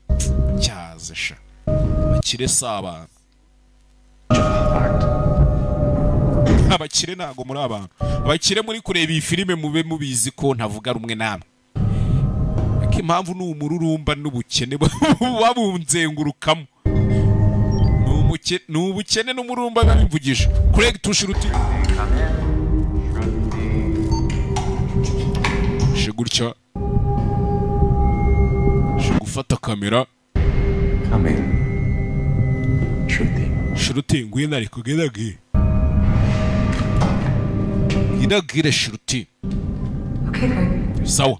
Cyaze sha. Bakire saba. Abakire nago muri abantu. Abakire muri kureba iyi filime mube mubizi ko ntavuga rumwe namwe. impamvu ni umururumba n'ubukene babunzengurukamo. Ni ubukene n'umururumba babimvugisha. Craig Tushiruti gutya gufata kamera. Shiruti ngwino ariko gerage iragire Shiruti. Okay, Craig. Sawa.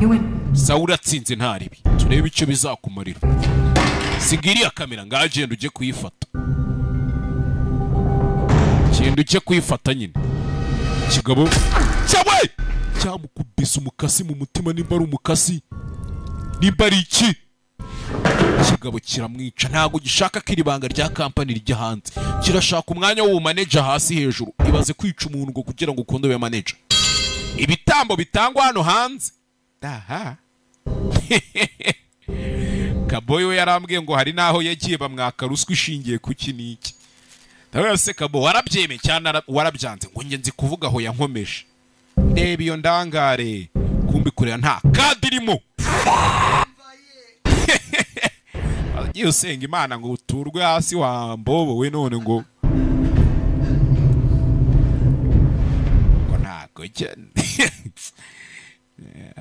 You win. Sawa uratsinze ntaribi. Turebe icyo bizakumarira. Sigiriya kamera ngagenda uje kuyifata. Genda uje kuyifata nyine. Kigabo cyawe cyamukubise umukasi mu mutima nimba ari umukasi. Nimba ari iki? Kigabo kiramwica ntago gishaka kiribanga rya company rijya hanze. Kirashaka umwanya wo manager hasi hejuru. Ibaze kwica umuntu ngo kugira ngo ukunde we manager. Ibitambo bitangwa hano hanze. Aha. Kaboy we yarambwiye ngo hari naho yagiye bamwaka ruswa ishingiye ku kiniki. Nawe se Kabo warabyeme cyane warabyanze ngo nge nzi kuvuga aho yankomeje. Ndeba iyo ndangare kumbi kurera nta kadirimo. Agiye usenga Imana ngo uturwe hasi wa mbobo we none ngo ntago cyane.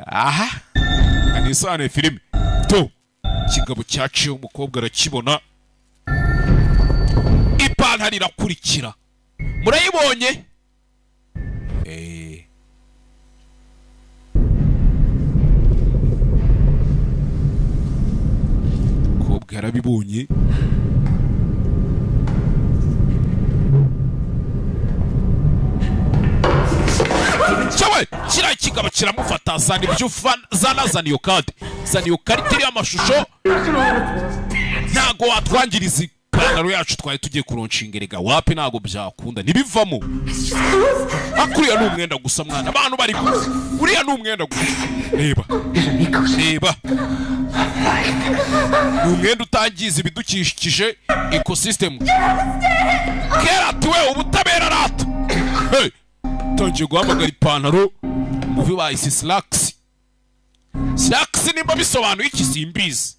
Aha anisane filime to kigabo cyaciye umukobwa arakibona ipantaro irakurikira. Murayibonye? Kobwa yarabibonye. Chawe kira kigabo kiramufata zani byufana zanazana iyo kadi. Zani iyo karita iri amashusho. Ntago watwangiriza ipantaro yacu twaye tugiye kuronshingerega wapi ntago byakunda nibivamo. Akuriya n'umwenda gusa mwana abantu bari uriya n'umwenda gusa. Reba. Reba. N'umwenda utangiza ibidukishije ecosystem. Kera tuwe ubutabera rata. Hey. Tonje guhamagara ipantaro muvi bayise Slacks. Slacks nimba bisobanuye iki simbizi.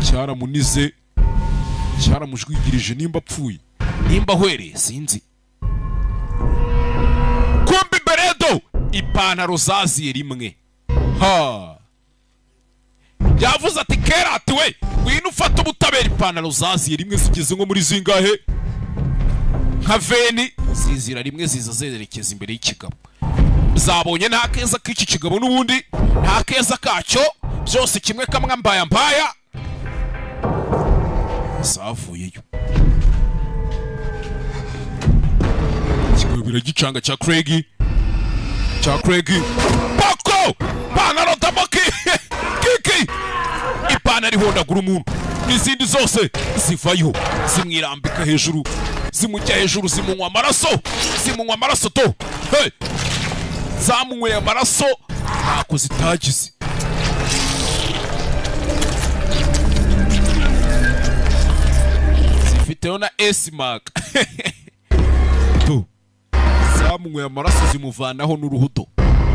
Cyaramunize cyaramujwigirije nimba apfuye nimba hwereye sinzi. Kumbi beredo ipantaro zaziye rimwe. Ha. Yavuze ati kera ati we wino ufata ubutabera ipantaro zaziye rimwe zigeze nko muri zingahe? Nka veni zizira rimwe ziza zerekeza imbere y'ikigabo. Zabonye nta keza k'iki kigabo n'ubundi nta keza kacyo byose kimwe kamwe mbaya zavuyeyo. Kigabo biragicanga cya Craig Pako panaro taboki kiki ipantaro ihondagura umuntu n'izindi zose zivayo zimwirambika hejuru zimujya hejuru zimunywa amaraso to. Hey. Zamunyweye amaraso ntako zitagize. Zifiteho na S-mark. To zamunyweye amaraso zimuvanaho n'uruhudo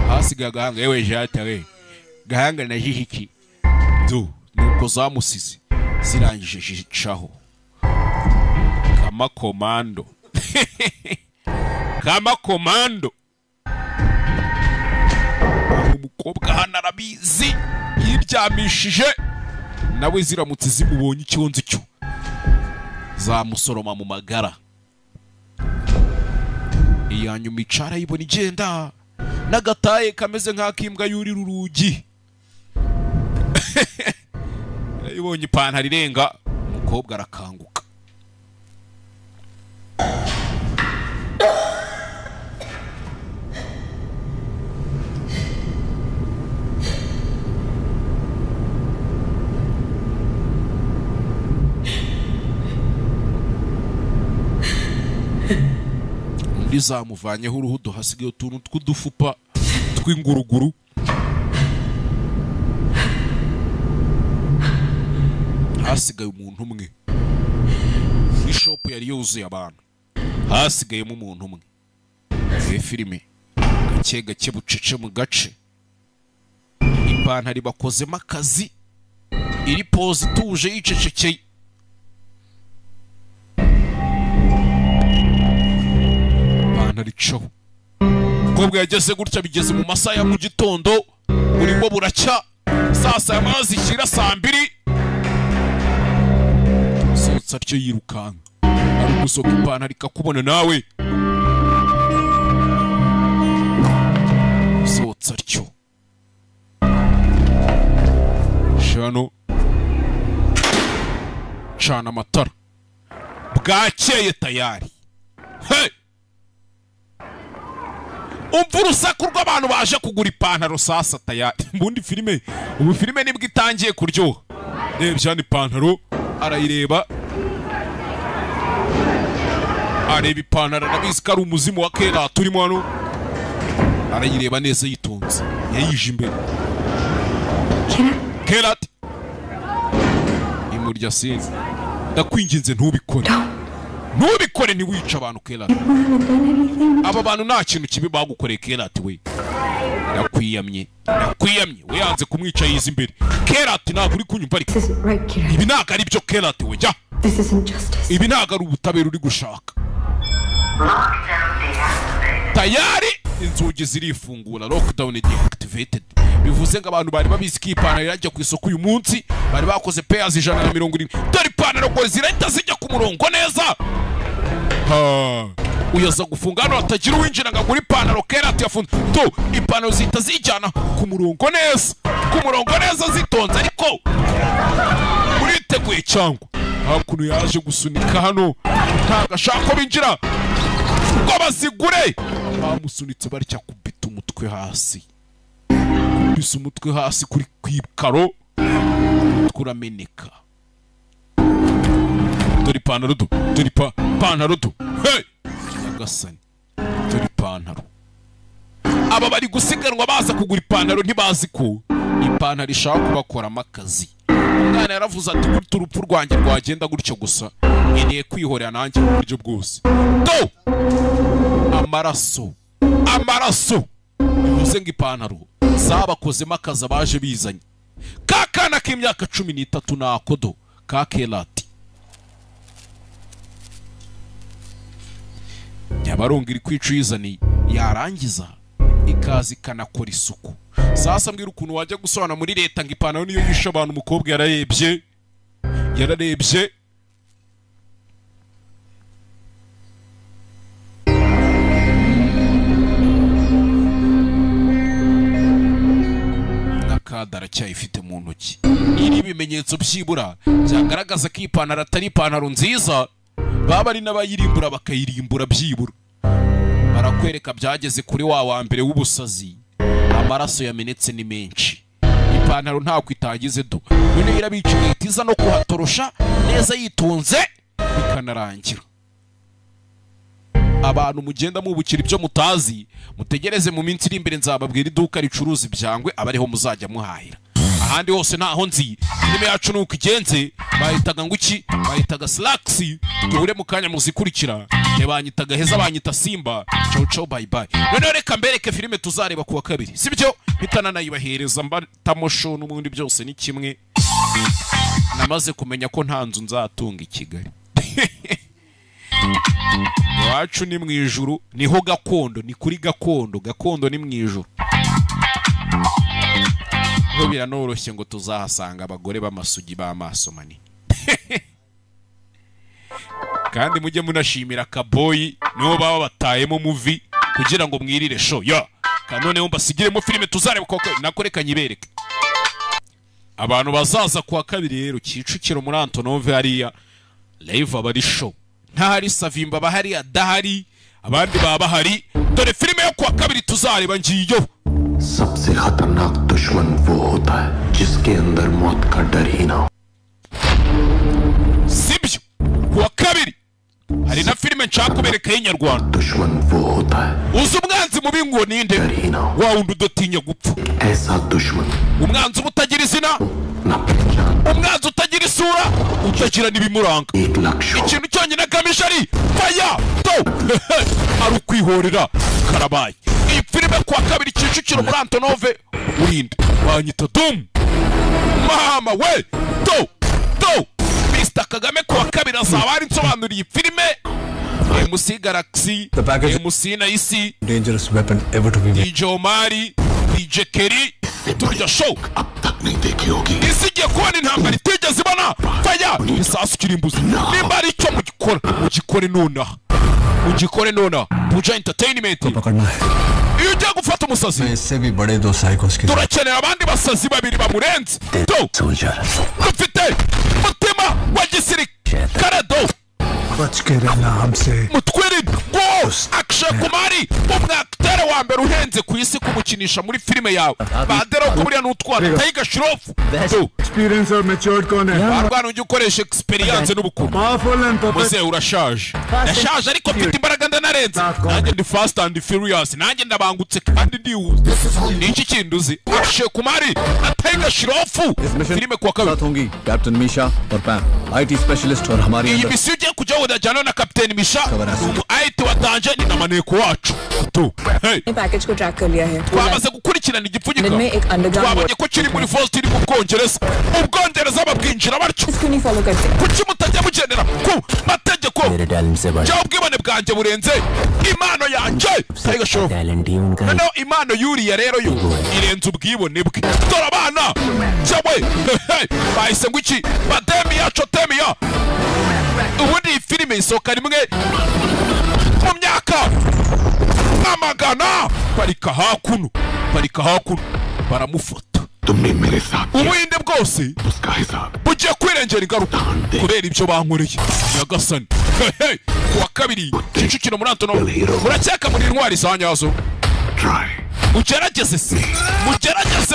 hasigaye agahanga yewe jata we gahanga na jihiki to nuko zamusize zirangije jicaho kama komando. Kama komando. Umukobwa hano arabizi yiryamishije nawe ziramutse zimubonye icyonzi cyo zamusoroma mu magara. Iyanyuma icara yibona igenda n'agataye kameze nk'akimbwa yurira urugi. Yibonye ipantaro irenga umukobwa arakanguka. Undi zamuvanyeho uruhudo hasigaye utuntu tw'udufupa tw'inguruguru. Hasigaye umuntu umwe. Ishopu yari yuzuye abantu. Hasigayemo umuntu umwe. Filime gake bucece mu gace. Ipantaro bakozemo akazi iri pose ituje yicecekeye. Ipantaro icaho kobwa yageze gutya bigeze mu masaha ya mu gitondo burimo buracya sasa amazi kira saa 2 sotsa atyo yirukanka ari gusoka ipantaro ikakubona nawe sotsa atyo shano cana amatara bwakeye tayari. Hey! Umva urusaku rw'abantu baje kugura ipantaro sasa tayari. Mbundi filime ubu filime nibwo itangiye kuryoha. Rebye ni ipantaro arayireba areba ipantaro nabizi ko ari umuzimu wa kera turimo hano arayireba neza yitonze yayije imbere. Kerati imurya sinzi ndakwinginze ntubikore ntubikore ni wica abantu Kerati. Aba bantu nta kintu kibi bagukoreye Kerati we. Ndakwiyamye we yanze kumwica yiza imbere. Kerati ntabwo uri kunyumva ariko ibi ntabwo ari byo Kerati we jya. Ibi ntabwo ari ubutabera uri gushaka. Tayari inzugi zirifungura lockdown deactivated. Bivuze ngo abantu bari babizi ko ipantaro irajya ku isoko uyu munsi bari bakoze payers 170. Dore ipantaro ngo zirahita zijya ku murongo neza. Uyaza gufunga hano atagira uwinjira ngo agure ipantaro Kerati yafunze. To ipantaro zihita zijyana ku murongo neza zitonze ariko uriteguye cyangwa hakuno yaje gusunika hano ntabwo ashaka ko binjira ngo bazigure. Bamusunitse barya kubita umutwe hasi. Kubisa umutwe hasi kuri kwikaro kurameneka. Dore ipantaro do. Hey! Nyagasani. Dore ipantaro. Aba bari gusiganwa baza kugura ipantaro ntibazi ko ipantaro ishaka kubakoramo akazi. Umwana yaravuze ati gutya urupfu rwanjye rwagenda gutyo gusa nkeneye kwihorera nanjye mu buryo bwose. Do! Amaraso. Bivuze ngo ipantaro zabakozemo akazi abaje bizanye. Kakana k'imyaka 13 nakodo ka Kerati. Nyabarongo iri kwicizani yarangiza ikazi kanakora isuku. Sasa mbwira ukuntu wajya gusohana muri leta ngo ipantaro niyo yisha abantu umukobwa yararebye nakadara cyayifite mu ntoki. Iri bimenyetso byibura byagaragaza ko ipantaro atari ipantaro nziza. Baba ari n'abayirimbura bakayirimbura byibura. Barakwereka byageze kuri wa mbere w'ubusazi. Amaraso yamenetse ni menshi. Ipantaro nta kwitagize do. None irabiciye itiza no kuhatorosha neza yitonze bikanarangira. Abantu mugenda mubukira ibyo mutazi mutegereze mu minsi iri imbere nzababwira iduka ricuruza ibyangwe abariho muzajya muhahira. Ahandi hose naho nzi filime yacu nuko igenze bahitaga nguki bahitaga Slacks. Tuhure mu kanya muzikurikira banyitaga Heza banyita Simba. Ciao bye bye. None reka mbereke filime tuzareba kuwa kabiri sibyo hitana nayibahereza mbatamosho n'ubundi byose ni kimwe. Namaze kumenya ko nta nzu nzatunga i Kigali. Wacu ni mu ijuru niho gakondo ni kuri gakondo ni mu ijuru. Biranoroshye ngo tuzahasanga abagore b'amasugi b'amaso manini. Kandi mujye munashimira Kaboyi niho baba batayemo movie kugira ngo mwirire show ya kanone mbasigiremo filime tuzareba ko nakoreka nyibereke. Abantu bazaza kwa kabiri rero Kicukiro muri Antonove hariya live abari show ntahari Savimba bahari adahari abandi baba bahari. Dore filime yo kwa kabiri tuzareba ngiyo. सबसे खतरनाक दुश्मन वो होता है जिसके अंदर मौत का डर ही ना हो. Sibyo kuwa kabiri hari na filime nshaka kubereka y'inyarwanda. दुश्मन वो होता है uzi umwanzi mubi ngo ninde wa wundi udotinya gupfa. ऐसा दुश्मन umwanzi utagira izina umwanzi utagira isura utagira n'ibimuranga. Ikintu cyonyine agamije ari fire do ari ukwihorera karabaye. iyi filime kuwa kabiri Kicukiro muri Antonove urinde banyita Dum mama we do Mr. Kagame kuwa kabiri azaba ari nsobanuriye filime MC Galaxy MC Naisi dangerous weapon ever to be made. DJ Omari DJ Kerry turya show isigiye kubona intambara itigeze ibona faya isasu kirimbuzi nimba ari icyo mugikore nonaha Buja Entertainment iyo ugiye gufata umusazi turakenera abandi basazi babiri bamurenze dufite mutima wa gisirikare mutwirinde ngo Akshay Kumari umwaktere wa mbere uhenze ku isi kumukinisha muri filime yawe badero ko buriya n'utwara Tiger Shroff Experience or matured kone barwana ujye ukoresha experience n'ubukungu muze urashaje ndashaje ariko mfite imbaraga ndanarenze nanjye ndi fast and furious nanjye ndabangutse kandi ndihuze n'iki kintu uzi Akshay Kumari na Tiger Shroff filime kuwa kabiri Captain Misha और Pam IT specialist और हमारी iyi misiyo ugiye kujyaho udajyana na Captain Misha umu IT watanje ni na maneko wacu package को ट्रैक कर लिया है twamaze gukurikirana igipfunyika twabonye ko kiri muri Vault iri mu Bwongereza babwinjira batyo kuki mutajya mugendera ku mategeko cyangwa ubwibone bwanjye burenze impano yanjye noneho impano yuriya rero yo irenze ubwibone bwe dore abana cyawe bahise ngo iki bademiya cotemiya ubundi iyi filime isohoka rimwe mu myaka amagana parika hakuno baramufata ubuhinde bwose bugiye kwirengera ingaruka kubera ibyo bankoreye nyagasani kuwa kabiri Kicukiro muri Antonove muracyeka muri intwari za nyazo mugerageze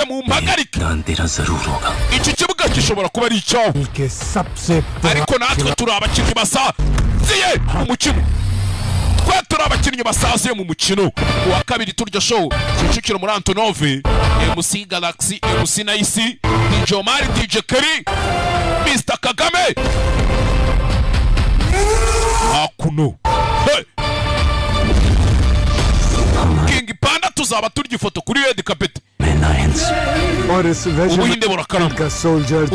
mu mpagarike iki kibuga gishobora kuba ari icyawe ariko natwe turi abakinnyi basaziye umukino turi abakinnyi basaziye mu mukino kuwa kabiri turya show Kicukiro muri Antonove MC Galaxy MC Naisi DJ Omari DJ Kerry Mr. Kagame hakuno King Panda tuzaba turya ifoto kuri red carpet ubuhinde burakarama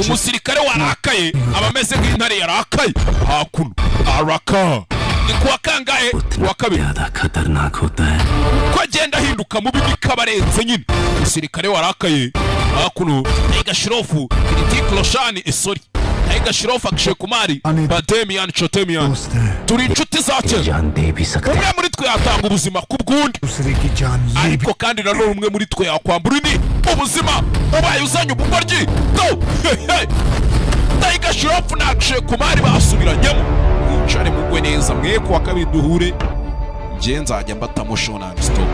umusirikare warakaye abameze nk'intare yarakaye hakuno araka ni kuwa kangahe kuwa kabiri ko agenda ahinduka mubi bikabarenze nyine umusirikare warakaye hakuno Tiger Shroff Hrithik Roshan sorry Tiger Shroff Akshay Kumari Bademian Chotemian turi inshuti zacu umwe muri twe yatanga ubuzima ku bwundi ariko kandi nanone umwe muri twe yakwambura undi ubuzima ubaye uzanye ubugoryi Tiger Shroff na Akshay Kumari basubiranyemo mwicare mugwe neza mwe kuwa kabiri duhure nje nzajya mbatamo show non stop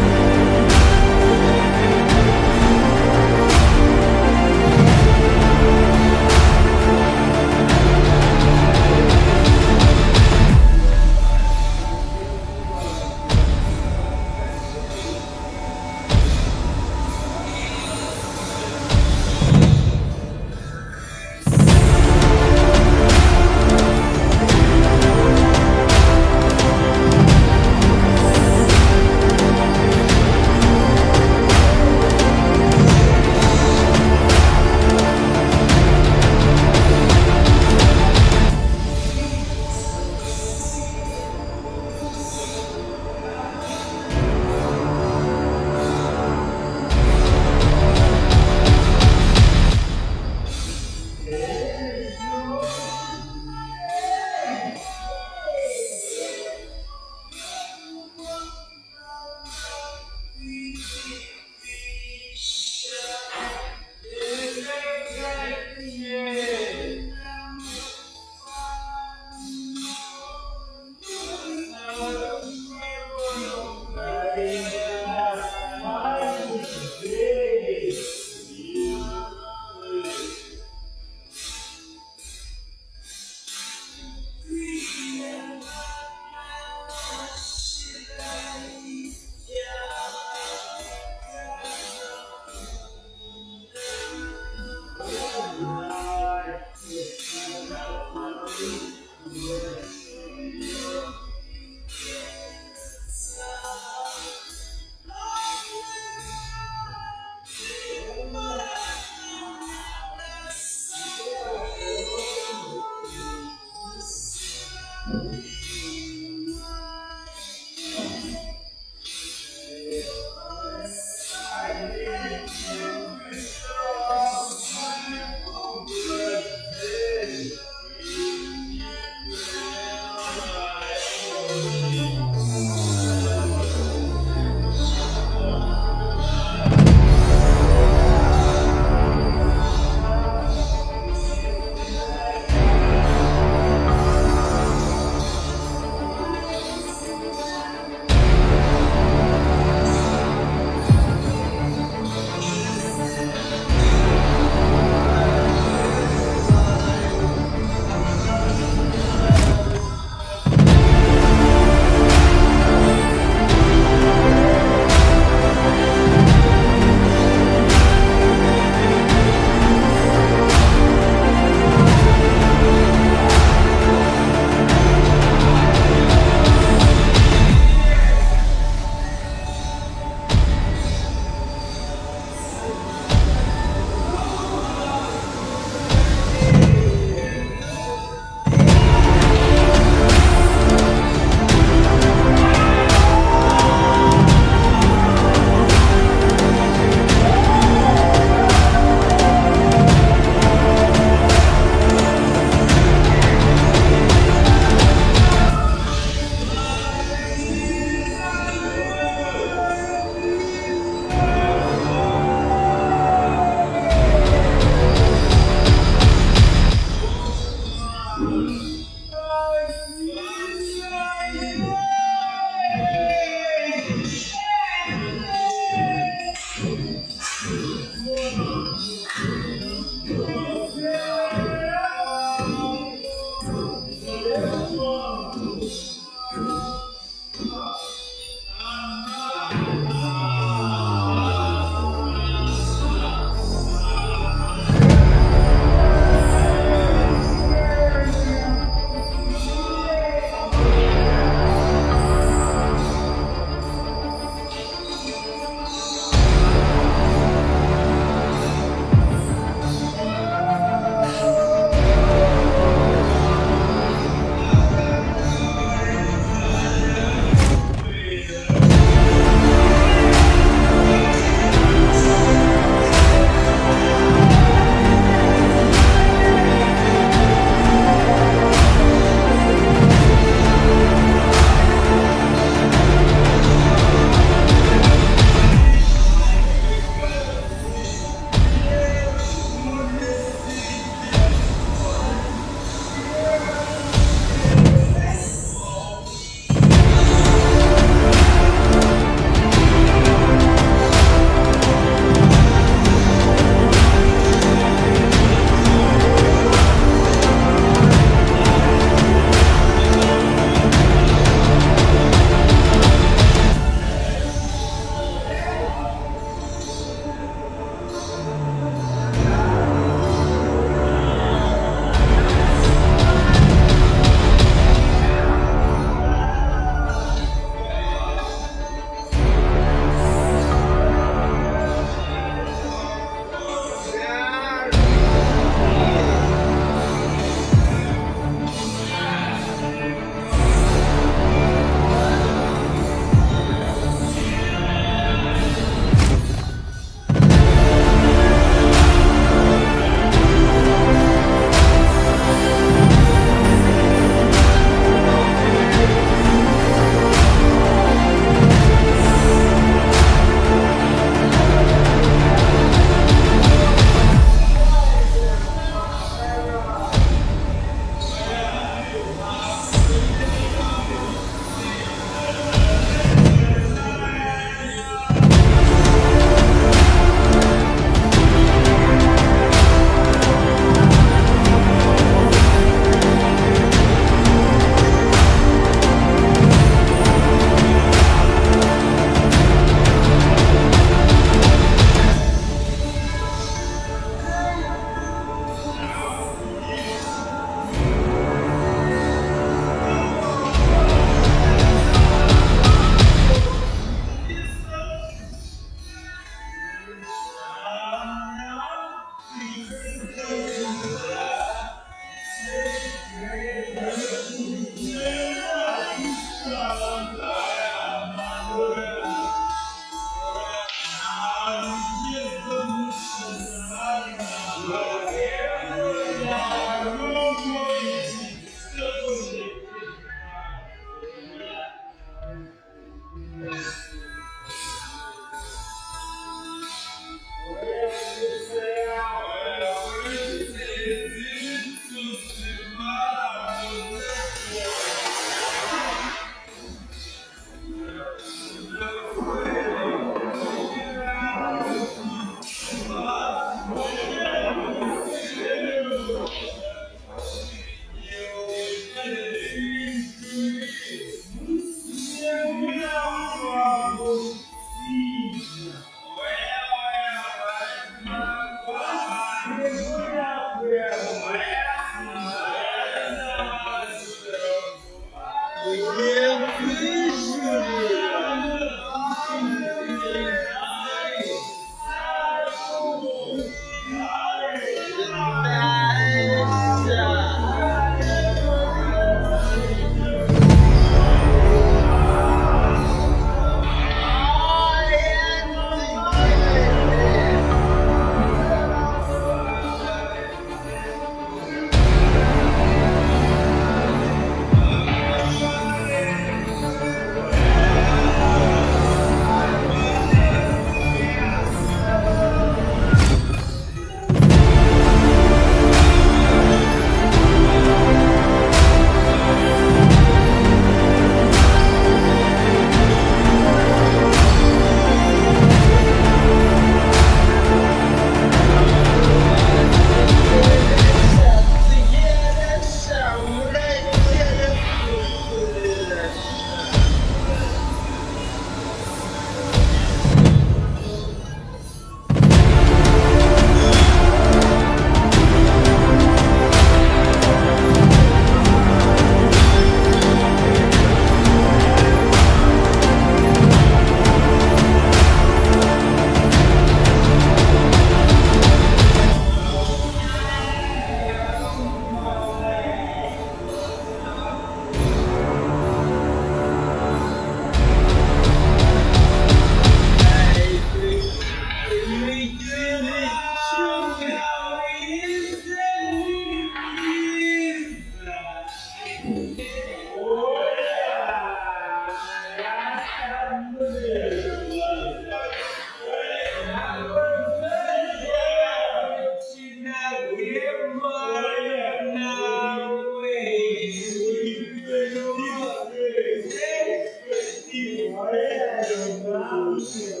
Thank you.